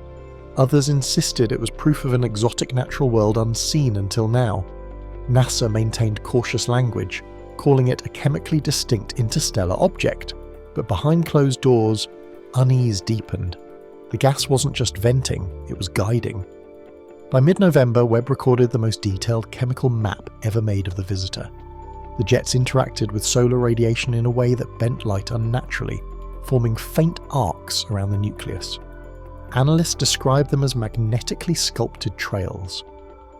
Others insisted it was proof of an exotic natural world unseen until now. NASA maintained cautious language, calling it a chemically distinct interstellar object. But behind closed doors, unease deepened. The gas wasn't just venting, it was guiding. By mid-November, Webb recorded the most detailed chemical map ever made of the visitor. The jets interacted with solar radiation in a way that bent light unnaturally, forming faint arcs around the nucleus. Analysts described them as magnetically sculpted trails.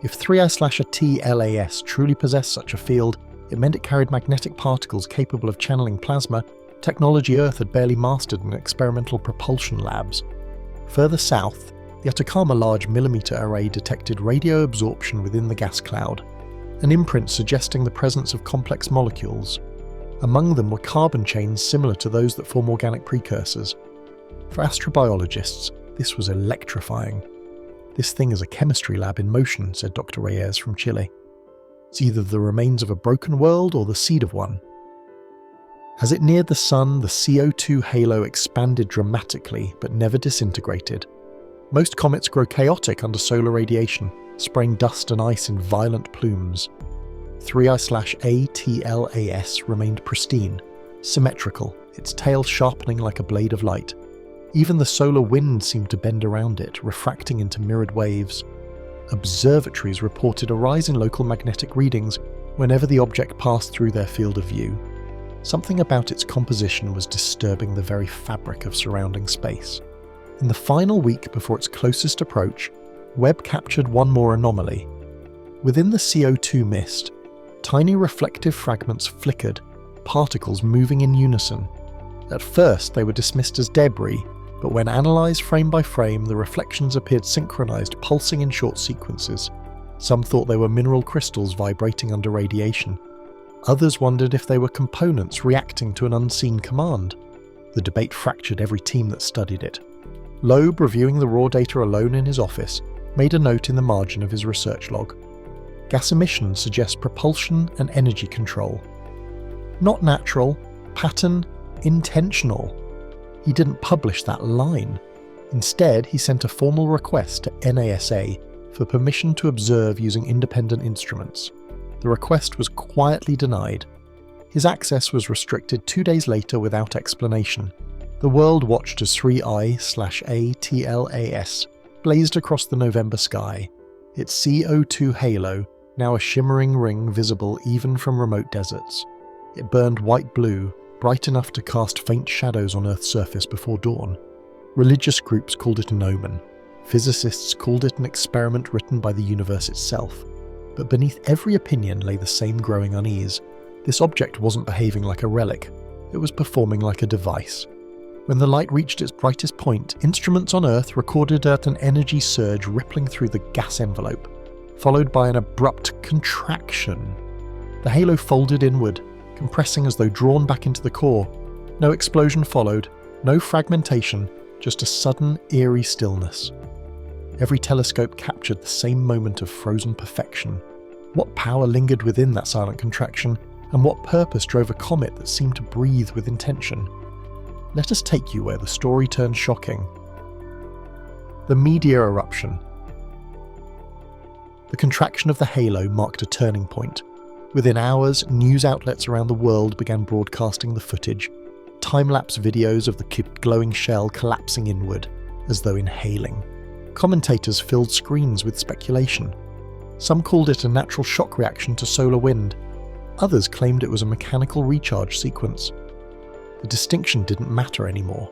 If 3I/TLAS truly possessed such a field, it meant it carried magnetic particles capable of channeling plasma, technology Earth had barely mastered in experimental propulsion labs. Further south, the Atacama Large Millimeter Array detected radio absorption within the gas cloud, an imprint suggesting the presence of complex molecules. Among them were carbon chains similar to those that form organic precursors. For astrobiologists, this was electrifying. "This thing is a chemistry lab in motion," said Dr. Reyes from Chile. "It's either the remains of a broken world or the seed of one." As it neared the sun, the CO2 halo expanded dramatically but never disintegrated. Most comets grow chaotic under solar radiation, spraying dust and ice in violent plumes. 3I/ATLAS remained pristine, symmetrical, its tail sharpening like a blade of light. Even the solar wind seemed to bend around it, refracting into mirrored waves. Observatories reported a rise in local magnetic readings whenever the object passed through their field of view. Something about its composition was disturbing the very fabric of surrounding space. In the final week before its closest approach, Webb captured one more anomaly. Within the CO2 mist, tiny reflective fragments flickered, particles moving in unison. At first, they were dismissed as debris, but when analysed frame by frame, the reflections appeared synchronised, pulsing in short sequences. Some thought they were mineral crystals vibrating under radiation. Others wondered if they were components reacting to an unseen command. The debate fractured every team that studied it. Loeb, reviewing the raw data alone in his office, made a note in the margin of his research log. Gas emission suggests propulsion and energy control. Not natural, pattern, intentional. He didn't publish that line. Instead, he sent a formal request to NASA for permission to observe using independent instruments. The request was quietly denied. His access was restricted 2 days later without explanation. The world watched as 3I/ATLAS blazed across the November sky, its CO2 halo now a shimmering ring visible even from remote deserts. It burned white-blue, bright enough to cast faint shadows on Earth's surface before dawn. Religious groups called it an omen. Physicists called it an experiment written by the universe itself. But beneath every opinion lay the same growing unease. This object wasn't behaving like a relic, it was performing like a device. When the light reached its brightest point, instruments on Earth recorded an energy surge rippling through the gas envelope, followed by an abrupt contraction. The halo folded inward, compressing as though drawn back into the core. No explosion followed, no fragmentation, just a sudden, eerie stillness. Every telescope captured the same moment of frozen perfection. What power lingered within that silent contraction, and what purpose drove a comet that seemed to breathe with intention? Let us take you where the story turns shocking. The meteor eruption. The contraction of the halo marked a turning point. Within hours, news outlets around the world began broadcasting the footage, time-lapse videos of the glowing shell collapsing inward, as though inhaling. Commentators filled screens with speculation. Some called it a natural shock reaction to solar wind. Others claimed it was a mechanical recharge sequence. The distinction didn't matter anymore.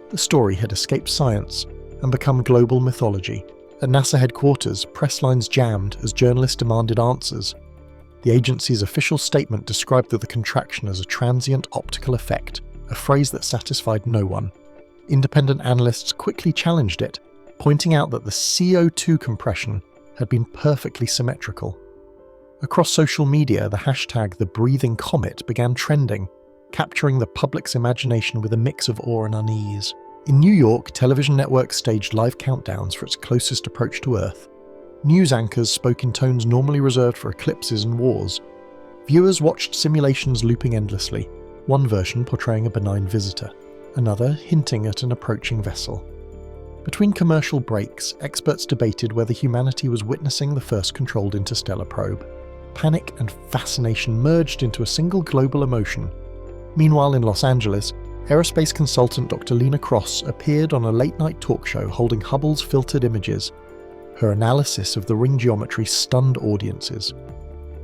The story had escaped science and become global mythology. At NASA headquarters, press lines jammed as journalists demanded answers. The agency's official statement described the contraction as a transient optical effect, a phrase that satisfied no one. Independent analysts quickly challenged it, pointing out that the CO2 compression had been perfectly symmetrical. Across social media, the hashtag #TheBreathingComet began trending, capturing the public's imagination with a mix of awe and unease. In New York, television networks staged live countdowns for its closest approach to Earth. News anchors spoke in tones normally reserved for eclipses and wars. Viewers watched simulations looping endlessly, one version portraying a benign visitor, another hinting at an approaching vessel. Between commercial breaks, experts debated whether humanity was witnessing the first controlled interstellar probe. Panic and fascination merged into a single global emotion. Meanwhile, in Los Angeles, aerospace consultant Dr. Lena Cross appeared on a late-night talk show holding Hubble's filtered images. Her analysis of the ring geometry stunned audiences.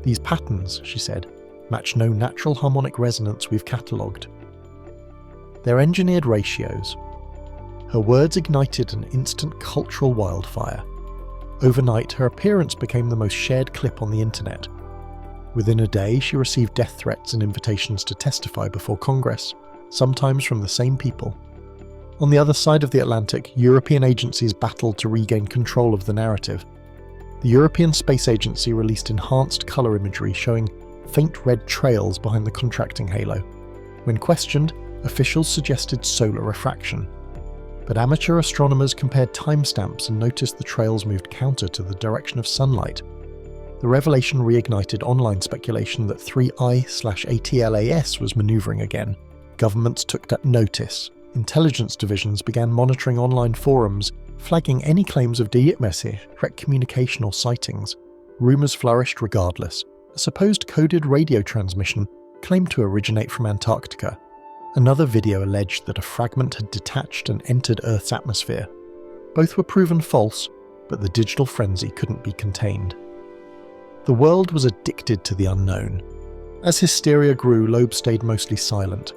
"These patterns," she said, "match no natural harmonic resonance we've catalogued. They're engineered ratios." Her words ignited an instant cultural wildfire. Overnight, her appearance became the most shared clip on the internet. Within a day, she received death threats and invitations to testify before Congress, sometimes from the same people. On the other side of the Atlantic, European agencies battled to regain control of the narrative. The European Space Agency released enhanced colour imagery showing faint red trails behind the contracting halo. When questioned, officials suggested solar refraction. But amateur astronomers compared timestamps and noticed the trails moved counter to the direction of sunlight. The revelation reignited online speculation that 3I/ATLAS was manoeuvring again. Governments took that notice. Intelligence divisions began monitoring online forums, flagging any claims of DMSI, direct communication or sightings. Rumours flourished regardless. A supposed coded radio transmission claimed to originate from Antarctica. Another video alleged that a fragment had detached and entered Earth's atmosphere. Both were proven false, but the digital frenzy couldn't be contained. The world was addicted to the unknown. As hysteria grew, Loeb stayed mostly silent.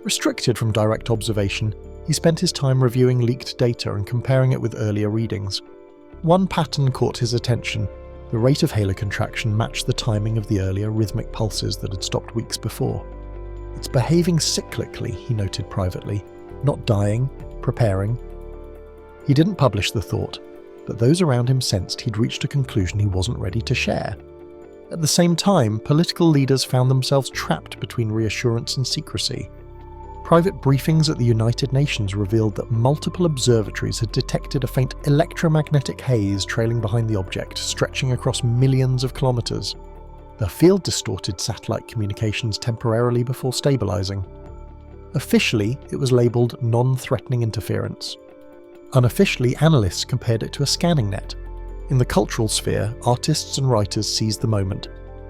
Restricted from direct observation, he spent his time reviewing leaked data and comparing it with earlier readings. One pattern caught his attention. The rate of halo contraction matched the timing of the earlier rhythmic pulses that had stopped weeks before. "It's behaving cyclically," he noted privately, "not dying, preparing." He didn't publish the thought, but those around him sensed he'd reached a conclusion he wasn't ready to share. At the same time, political leaders found themselves trapped between reassurance and secrecy. Private briefings at the United Nations revealed that multiple observatories had detected a faint electromagnetic haze trailing behind the object, stretching across millions of kilometers. The field distorted satellite communications temporarily before stabilizing. Officially, it was labeled non-threatening interference. Unofficially, analysts compared it to a scanning net. In the cultural sphere, artists and writers seized the moment.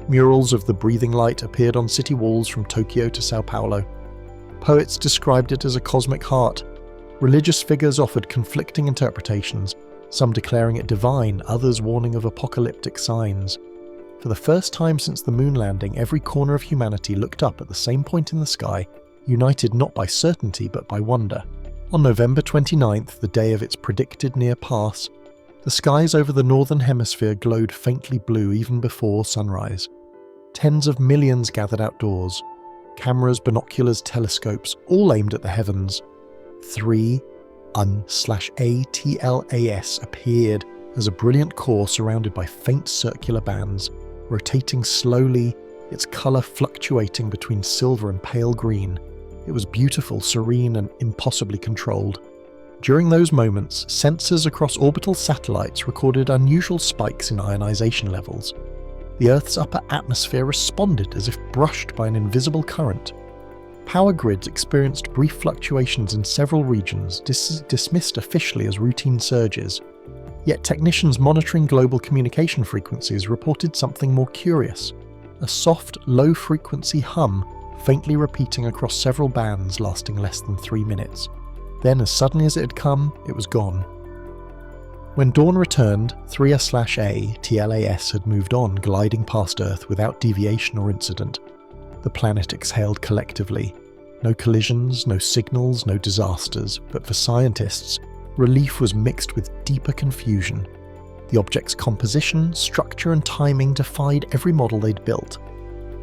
Murals of the breathing light appeared on city walls from Tokyo to Sao Paulo. Poets described it as a cosmic heart. Religious figures offered conflicting interpretations, some declaring it divine, others warning of apocalyptic signs. For the first time since the moon landing, every corner of humanity looked up at the same point in the sky, united not by certainty but by wonder. On November 29th, the day of its predicted near pass, the skies over the northern hemisphere glowed faintly blue even before sunrise. Tens of millions gathered outdoors. Cameras, binoculars, telescopes, all aimed at the heavens. 3 ATLAS appeared as a brilliant core surrounded by faint circular bands, rotating slowly, its colour fluctuating between silver and pale green. It was beautiful, serene, and impossibly controlled. During those moments, sensors across orbital satellites recorded unusual spikes in ionization levels. The Earth's upper atmosphere responded as if brushed by an invisible current. Power grids experienced brief fluctuations in several regions, dismissed officially as routine surges. Yet technicians monitoring global communication frequencies reported something more curious: a soft, low-frequency hum faintly repeating across several bands lasting less than 3 minutes. Then, as suddenly as it had come, it was gone. When dawn returned, 3A TLAS had moved on, gliding past Earth without deviation or incident. The planet exhaled collectively. No collisions, no signals, no disasters, but for scientists, relief was mixed with deeper confusion. The object's composition, structure, and timing defied every model they'd built.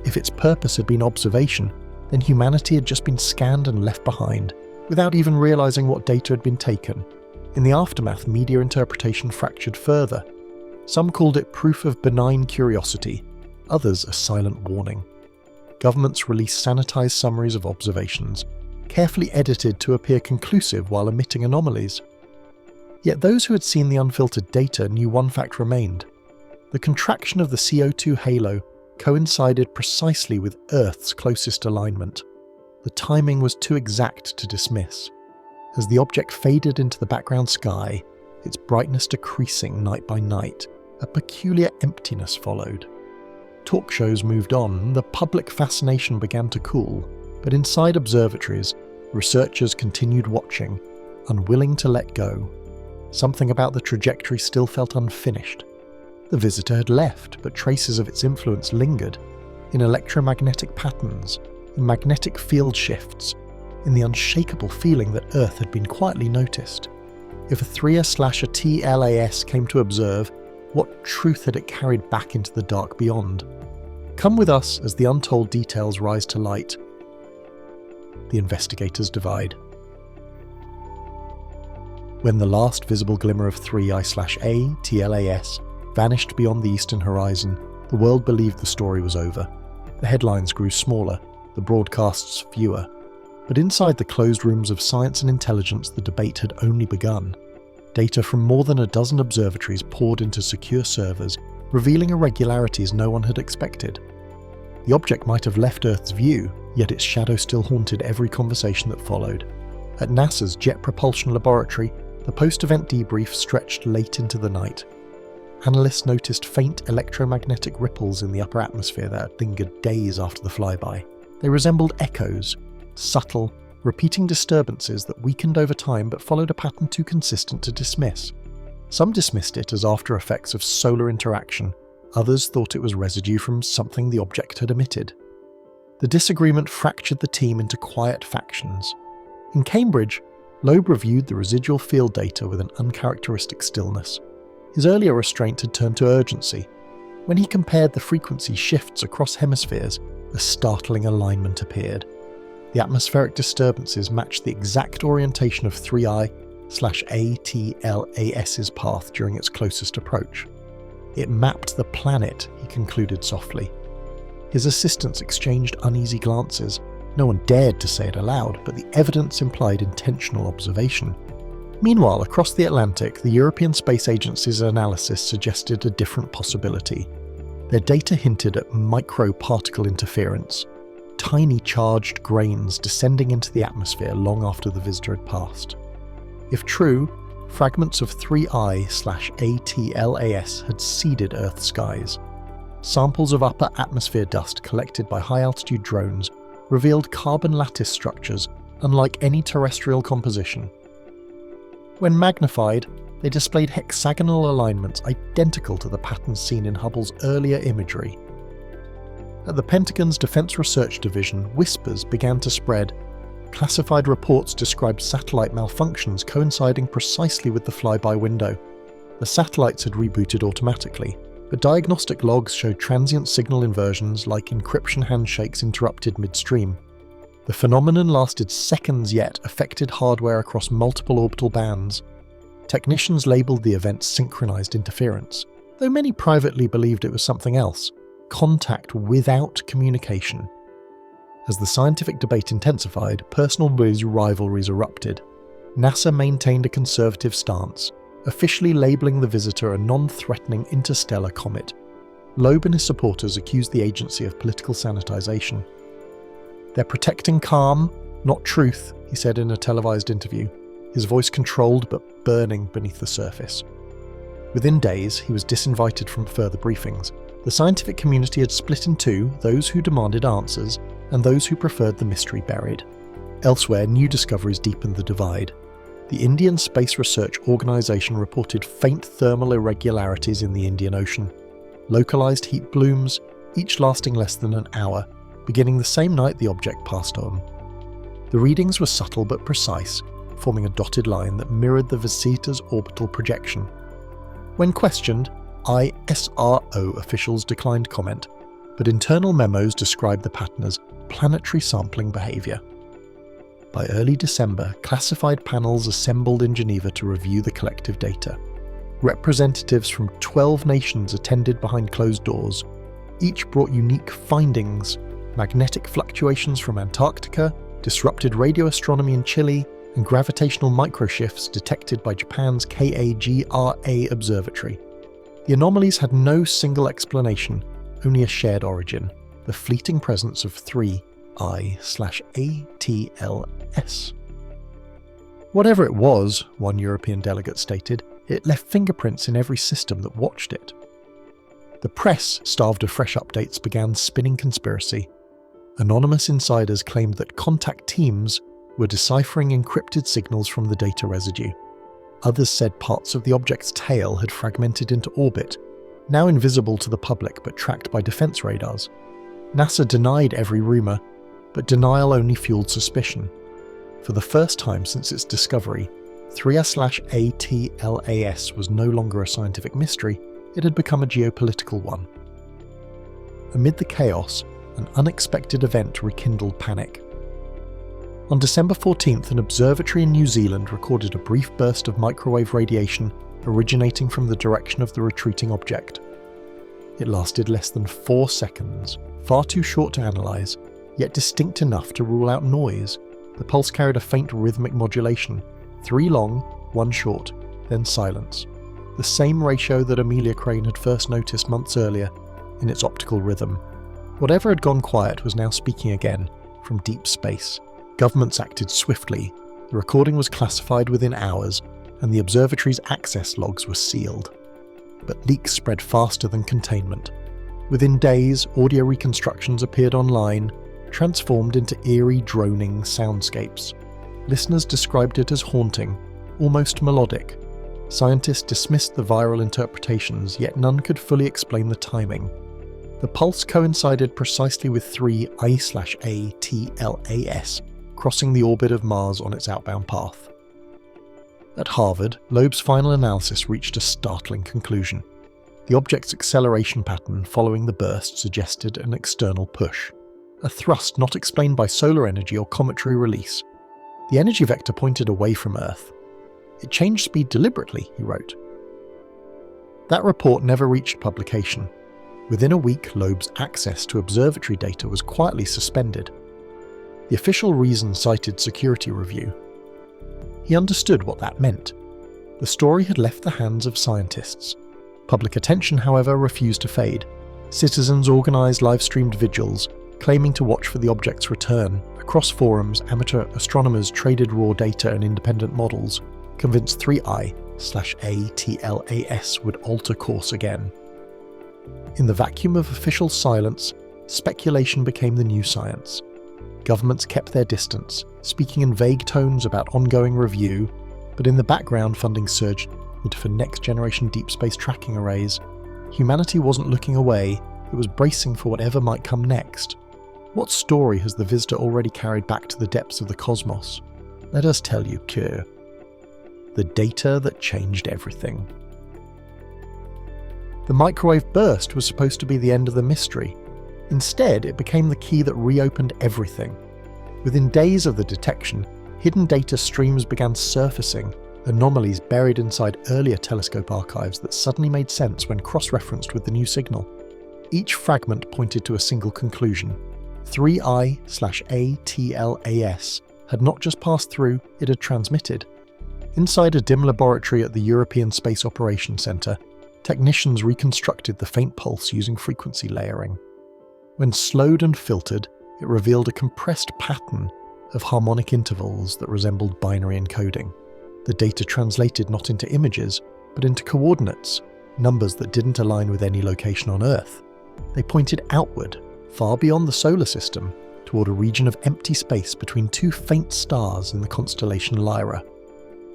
If its purpose had been observation, then humanity had just been scanned and left behind, without even realizing what data had been taken. In the aftermath, media interpretation fractured further. Some called it proof of benign curiosity, others a silent warning. Governments released sanitized summaries of observations, carefully edited to appear conclusive while omitting anomalies. Yet those who had seen the unfiltered data knew one fact remained. The contraction of the CO2 halo coincided precisely with Earth's closest alignment. The timing was too exact to dismiss. As the object faded into the background sky, its brightness decreasing night by night, a peculiar emptiness followed. Talk shows moved on, the public fascination began to cool, but inside observatories, researchers continued watching, unwilling to let go. Something about the trajectory still felt unfinished. The visitor had left, but traces of its influence lingered, in electromagnetic patterns, in magnetic field shifts, in the unshakable feeling that Earth had been quietly noticed. If a 3A/TLAS came to observe, what truth had it carried back into the dark beyond? Come with us as the untold details rise to light. The investigators divide. When the last visible glimmer of 3A/TLAS vanished beyond the eastern horizon, the world believed the story was over. The headlines grew smaller, the broadcasts fewer. But inside the closed rooms of science and intelligence, the debate had only begun. Data from more than a dozen observatories poured into secure servers, revealing irregularities no one had expected. The object might have left Earth's view, yet its shadow still haunted every conversation that followed. At NASA's Jet Propulsion Laboratory, the post-event debrief stretched late into the night. Analysts noticed faint electromagnetic ripples in the upper atmosphere that had lingered days after the flyby. They resembled echoes, subtle, repeating disturbances that weakened over time but followed a pattern too consistent to dismiss. Some dismissed it as after effects of solar interaction, others thought it was residue from something the object had emitted. The disagreement fractured the team into quiet factions. In Cambridge, Loeb reviewed the residual field data with an uncharacteristic stillness. His earlier restraint had turned to urgency. When he compared the frequency shifts across hemispheres, a startling alignment appeared. The atmospheric disturbances matched the exact orientation of 3I/ATLAS's path during its closest approach. It mapped the planet, he concluded softly. His assistants exchanged uneasy glances. No one dared to say it aloud, but the evidence implied intentional observation. Meanwhile, across the Atlantic, the European Space Agency's analysis suggested a different possibility. Their data hinted at microparticle interference, tiny charged grains descending into the atmosphere long after the visitor had passed. If true, fragments of 3I/ATLAS had seeded Earth's skies. samples of upper atmosphere dust collected by high-altitude drones revealed carbon lattice structures unlike any terrestrial composition. When magnified, they displayed hexagonal alignments identical to the patterns seen in Hubble's earlier imagery. At the Pentagon's Defense Research Division, whispers began to spread. Classified reports described satellite malfunctions coinciding precisely with the flyby window. The satellites had rebooted automatically, but diagnostic logs showed transient signal inversions like encryption handshakes interrupted midstream. The phenomenon lasted seconds yet affected hardware across multiple orbital bands. Technicians labelled the event synchronized interference, though many privately believed it was something else: contact without communication. As the scientific debate intensified, personal rivalries erupted. NASA maintained a conservative stance, officially labelling the visitor a non-threatening interstellar comet. Loeb and his supporters accused the agency of political sanitization. "They're protecting calm, not truth," he said in a televised interview, his voice controlled but burning beneath the surface. Within days, he was disinvited from further briefings. The scientific community had split in two, those who demanded answers and those who preferred the mystery buried. Elsewhere, new discoveries deepened the divide. The Indian Space Research Organisation reported faint thermal irregularities in the Indian Ocean. Localised heat blooms, each lasting less than an hour, beginning the same night the object passed on. The readings were subtle but precise, forming a dotted line that mirrored the visita's orbital projection. When questioned, ISRO officials declined comment, but internal memos described the pattern as planetary sampling behaviour. By early December, classified panels assembled in Geneva to review the collective data. Representatives from 12 nations attended behind closed doors. Each brought unique findings: magnetic fluctuations from Antarctica, disrupted radio astronomy in Chile, and gravitational microshifts detected by Japan's KAGRA observatory. The anomalies had no single explanation, only a shared origin: the fleeting presence of three I/ATLS. Whatever it was, one European delegate stated, it left fingerprints in every system that watched it. The press, starved of fresh updates, began spinning conspiracy. Anonymous insiders claimed that contact teams were deciphering encrypted signals from the data residue. Others said parts of the object's tail had fragmented into orbit, now invisible to the public but tracked by defense radars. NASA denied every rumor, but denial only fueled suspicion. For the first time since its discovery, 3/ATLAS was no longer a scientific mystery, it had become a geopolitical one. Amid the chaos, an unexpected event rekindled panic. On December 14th, an observatory in New Zealand recorded a brief burst of microwave radiation originating from the direction of the retreating object. It lasted less than 4 seconds, far too short to analyse, yet distinct enough to rule out noise. The pulse carried a faint rhythmic modulation, 3 long, 1 short, then silence. The same ratio that Amelia Crane had first noticed months earlier in its optical rhythm. Whatever had gone quiet was now speaking again, from deep space. Governments acted swiftly, the recording was classified within hours, and the observatory's access logs were sealed. But leaks spread faster than containment. Within days, audio reconstructions appeared online, transformed into eerie, droning soundscapes. Listeners described it as haunting, almost melodic. Scientists dismissed the viral interpretations, yet none could fully explain the timing. The pulse coincided precisely with 3 I/ATLAS crossing the orbit of Mars on its outbound path. At Harvard, Loeb's final analysis reached a startling conclusion. The object's acceleration pattern following the burst suggested an external push, a thrust not explained by solar energy or cometary release. The energy vector pointed away from Earth. It changed speed deliberately, he wrote. That report never reached publication. Within a week, Loeb's access to observatory data was quietly suspended. The official reason cited security review. He understood what that meant. The story had left the hands of scientists. Public attention, however, refused to fade. Citizens organised live-streamed vigils, claiming to watch for the object's return. Across forums, amateur astronomers traded raw data and independent models, convinced 3I/ATLAS would alter course again. In the vacuum of official silence, speculation became the new science. Governments kept their distance, speaking in vague tones about ongoing review, but in the background funding surged for next-generation deep space tracking arrays. Humanity wasn't looking away, it was bracing for whatever might come next. What story has the visitor already carried back to the depths of the cosmos? Let us tell you, Kür. The data that changed everything. The microwave burst was supposed to be the end of the mystery. Instead, it became the key that reopened everything. Within days of the detection, hidden data streams began surfacing, anomalies buried inside earlier telescope archives that suddenly made sense when cross-referenced with the new signal. Each fragment pointed to a single conclusion. 3I/ATLAS had not just passed through, it had transmitted. Inside a dim laboratory at the European Space Operations Centre, technicians reconstructed the faint pulse using frequency layering. When slowed and filtered, it revealed a compressed pattern of harmonic intervals that resembled binary encoding. The data translated not into images, but into coordinates, numbers that didn't align with any location on Earth. They pointed outward, far beyond the solar system, toward a region of empty space between two faint stars in the constellation Lyra.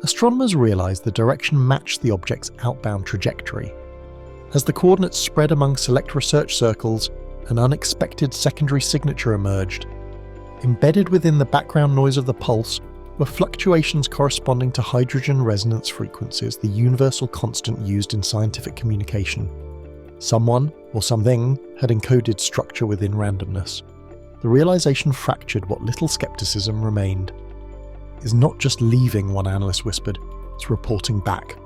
Astronomers realized the direction matched the object's outbound trajectory. As the coordinates spread among select research circles, an unexpected secondary signature emerged. Embedded within the background noise of the pulse were fluctuations corresponding to hydrogen resonance frequencies, the universal constant used in scientific communication. Someone, or something, had encoded structure within randomness. The realization fractured what little skepticism remained. "It's not just leaving," one analyst whispered, "it's reporting back."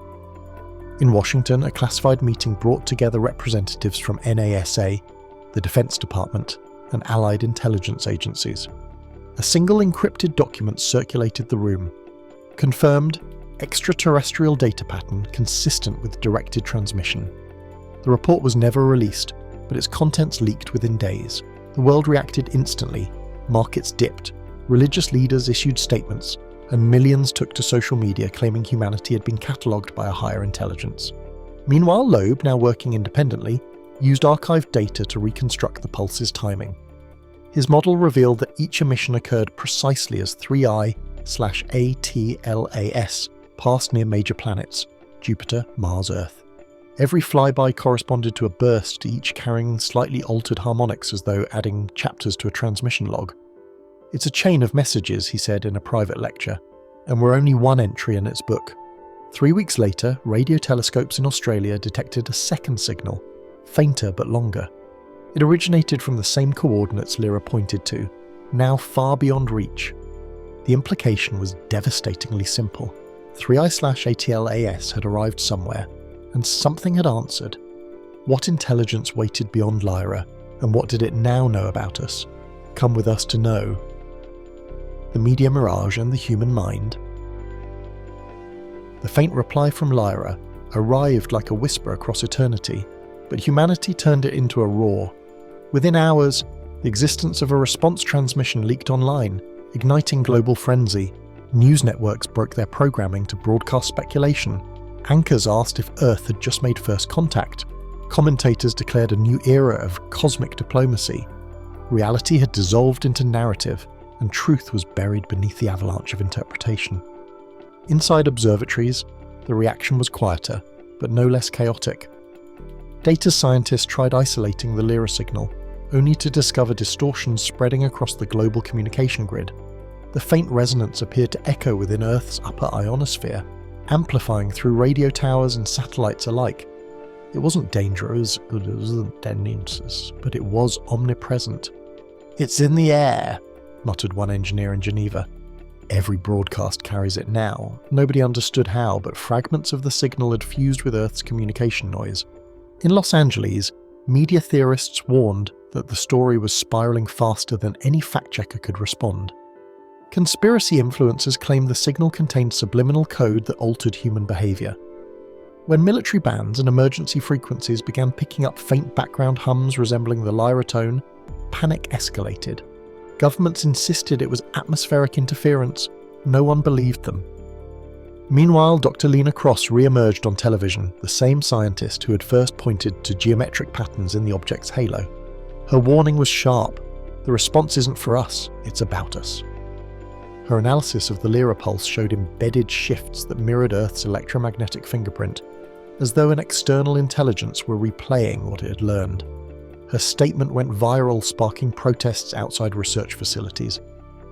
In Washington, a classified meeting brought together representatives from NASA, the Defense Department, and allied intelligence agencies. A single encrypted document circulated the room. Confirmed, extraterrestrial data pattern consistent with directed transmission. The report was never released, but its contents leaked within days. The world reacted instantly, markets dipped, religious leaders issued statements, and millions took to social media claiming humanity had been catalogued by a higher intelligence. Meanwhile, Loeb, now working independently, used archived data to reconstruct the pulse's timing. His model revealed that each emission occurred precisely as 3I/ATLAS passed near major planets, Jupiter, Mars, Earth. Every flyby corresponded to a burst, each carrying slightly altered harmonics as though adding chapters to a transmission log. "It's a chain of messages," he said in a private lecture, "and we're only one entry in its book." 3 weeks later, radio telescopes in Australia detected a second signal, fainter but longer. It originated from the same coordinates Lyra pointed to, now far beyond reach. The implication was devastatingly simple. 3I/ATLAS had arrived somewhere, and something had answered. What intelligence waited beyond Lyra, and what did it now know about us? Come with us to know. The media mirage and the human mind. The faint reply from Lyra arrived like a whisper across eternity, but humanity turned it into a roar. Within hours, the existence of a response transmission leaked online, igniting global frenzy. News networks broke their programming to broadcast speculation. Anchors asked if Earth had just made first contact. Commentators declared a new era of cosmic diplomacy. Reality had dissolved into narrative, and truth was buried beneath the avalanche of interpretation. Inside observatories, the reaction was quieter, but no less chaotic. Data scientists tried isolating the Lyra signal, only to discover distortions spreading across the global communication grid. The faint resonance appeared to echo within Earth's upper ionosphere, amplifying through radio towers and satellites alike. It wasn't dangerous, but it was omnipresent. "It's in the air," muttered one engineer in Geneva. Every broadcast carries it now. Nobody understood how, but fragments of the signal had fused with Earth's communication noise. In Los Angeles, media theorists warned that the story was spiraling faster than any fact-checker could respond. Conspiracy influencers claimed the signal contained subliminal code that altered human behavior. When military bands and emergency frequencies began picking up faint background hums resembling the Lyra tone, panic escalated. Governments insisted it was atmospheric interference. No one believed them. Meanwhile, Dr. Lena Cross re-emerged on television, the same scientist who had first pointed to geometric patterns in the object's halo. Her warning was sharp. The response isn't for us, it's about us. Her analysis of the Lyra pulse showed embedded shifts that mirrored Earth's electromagnetic fingerprint, as though an external intelligence were replaying what it had learned. Her statement went viral, sparking protests outside research facilities.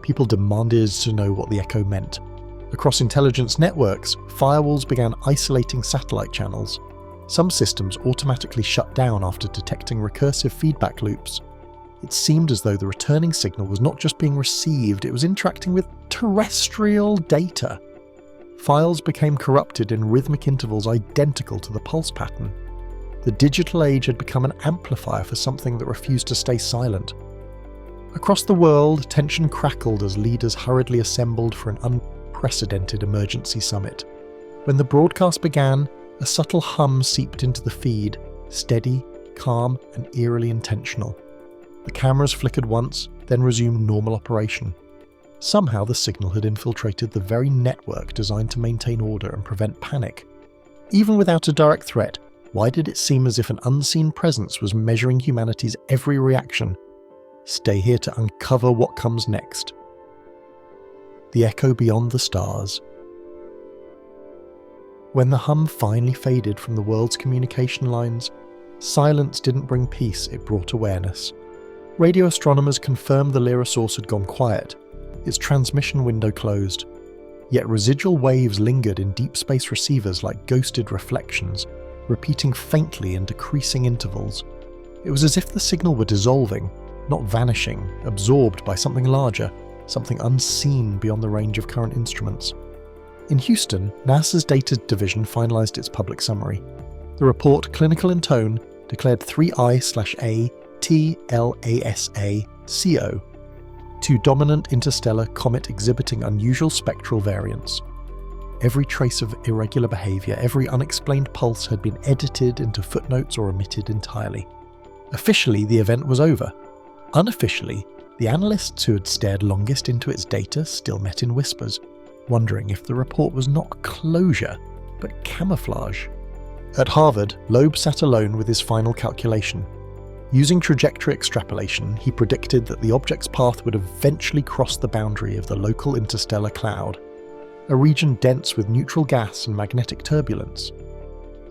People demanded to know what the echo meant. Across intelligence networks, firewalls began isolating satellite channels. Some systems automatically shut down after detecting recursive feedback loops. It seemed as though the returning signal was not just being received, it was interacting with terrestrial data. Files became corrupted in rhythmic intervals identical to the pulse pattern. The digital age had become an amplifier for something that refused to stay silent. Across the world, tension crackled as leaders hurriedly assembled for an unprecedented emergency summit. When the broadcast began, a subtle hum seeped into the feed, steady, calm, and eerily intentional. The cameras flickered once, then resumed normal operation. Somehow the signal had infiltrated the very network designed to maintain order and prevent panic. Even without a direct threat, why did it seem as if an unseen presence was measuring humanity's every reaction? Stay here to uncover what comes next. The echo beyond the stars. When the hum finally faded from the world's communication lines, silence didn't bring peace, it brought awareness. Radio astronomers confirmed the Lyra source had gone quiet. Its transmission window closed. Yet residual waves lingered in deep space receivers like ghosted reflections, repeating faintly in decreasing intervals. It was as if the signal were dissolving, not vanishing, absorbed by something larger, something unseen beyond the range of current instruments. In Houston, NASA's data division finalized its public summary. The report, clinical in tone, declared 3I/A TLASA-CO, two dominant interstellar comet exhibiting unusual spectral variants. Every trace of irregular behavior, every unexplained pulse had been edited into footnotes or omitted entirely. Officially, the event was over. Unofficially, the analysts who had stared longest into its data still met in whispers, wondering if the report was not closure, but camouflage. At Harvard, Loeb sat alone with his final calculation. Using trajectory extrapolation, he predicted that the object's path would eventually cross the boundary of the local interstellar cloud, a region dense with neutral gas and magnetic turbulence.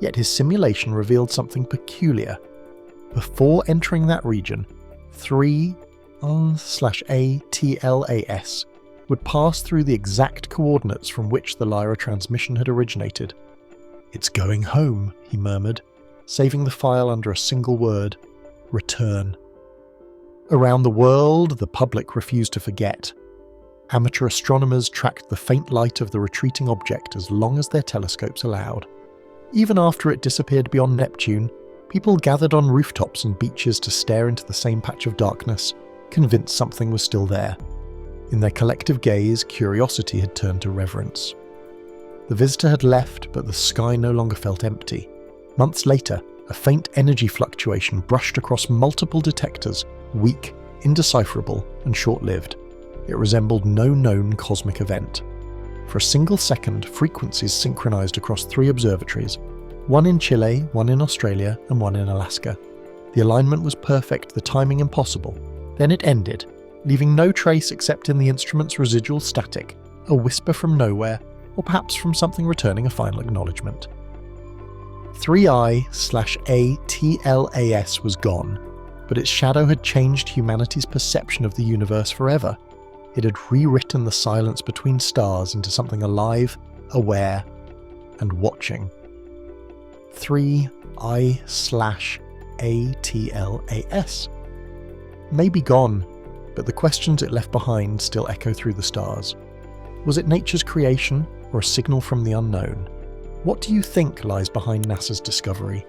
Yet his simulation revealed something peculiar. Before entering that region, 3/ATLAS would pass through the exact coordinates from which the Lyra transmission had originated. "It's going home," he murmured, saving the file under a single word: return. Around the world, the public refused to forget. Amateur astronomers tracked the faint light of the retreating object as long as their telescopes allowed. Even after it disappeared beyond Neptune, people gathered on rooftops and beaches to stare into the same patch of darkness, convinced something was still there. In their collective gaze, curiosity had turned to reverence. The visitor had left, but the sky no longer felt empty. Months later, a faint energy fluctuation brushed across multiple detectors, weak, indecipherable, and short-lived. It resembled no known cosmic event. For a single second, frequencies synchronized across 3 observatories, one in Chile, one in Australia, and one in Alaska. The alignment was perfect, the timing impossible. Then it ended, leaving no trace except in the instrument's residual static, a whisper from nowhere, or perhaps from something returning a final acknowledgement. 3I/ATLAS was gone, but its shadow had changed humanity's perception of the universe forever. It had rewritten the silence between stars into something alive, aware, and watching. 3I/ATLAS. Maybe gone, but the questions it left behind still echo through the stars. Was it nature's creation, or a signal from the unknown? What do you think lies behind NASA's discovery?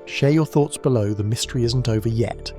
Share your thoughts below, the mystery isn't over yet.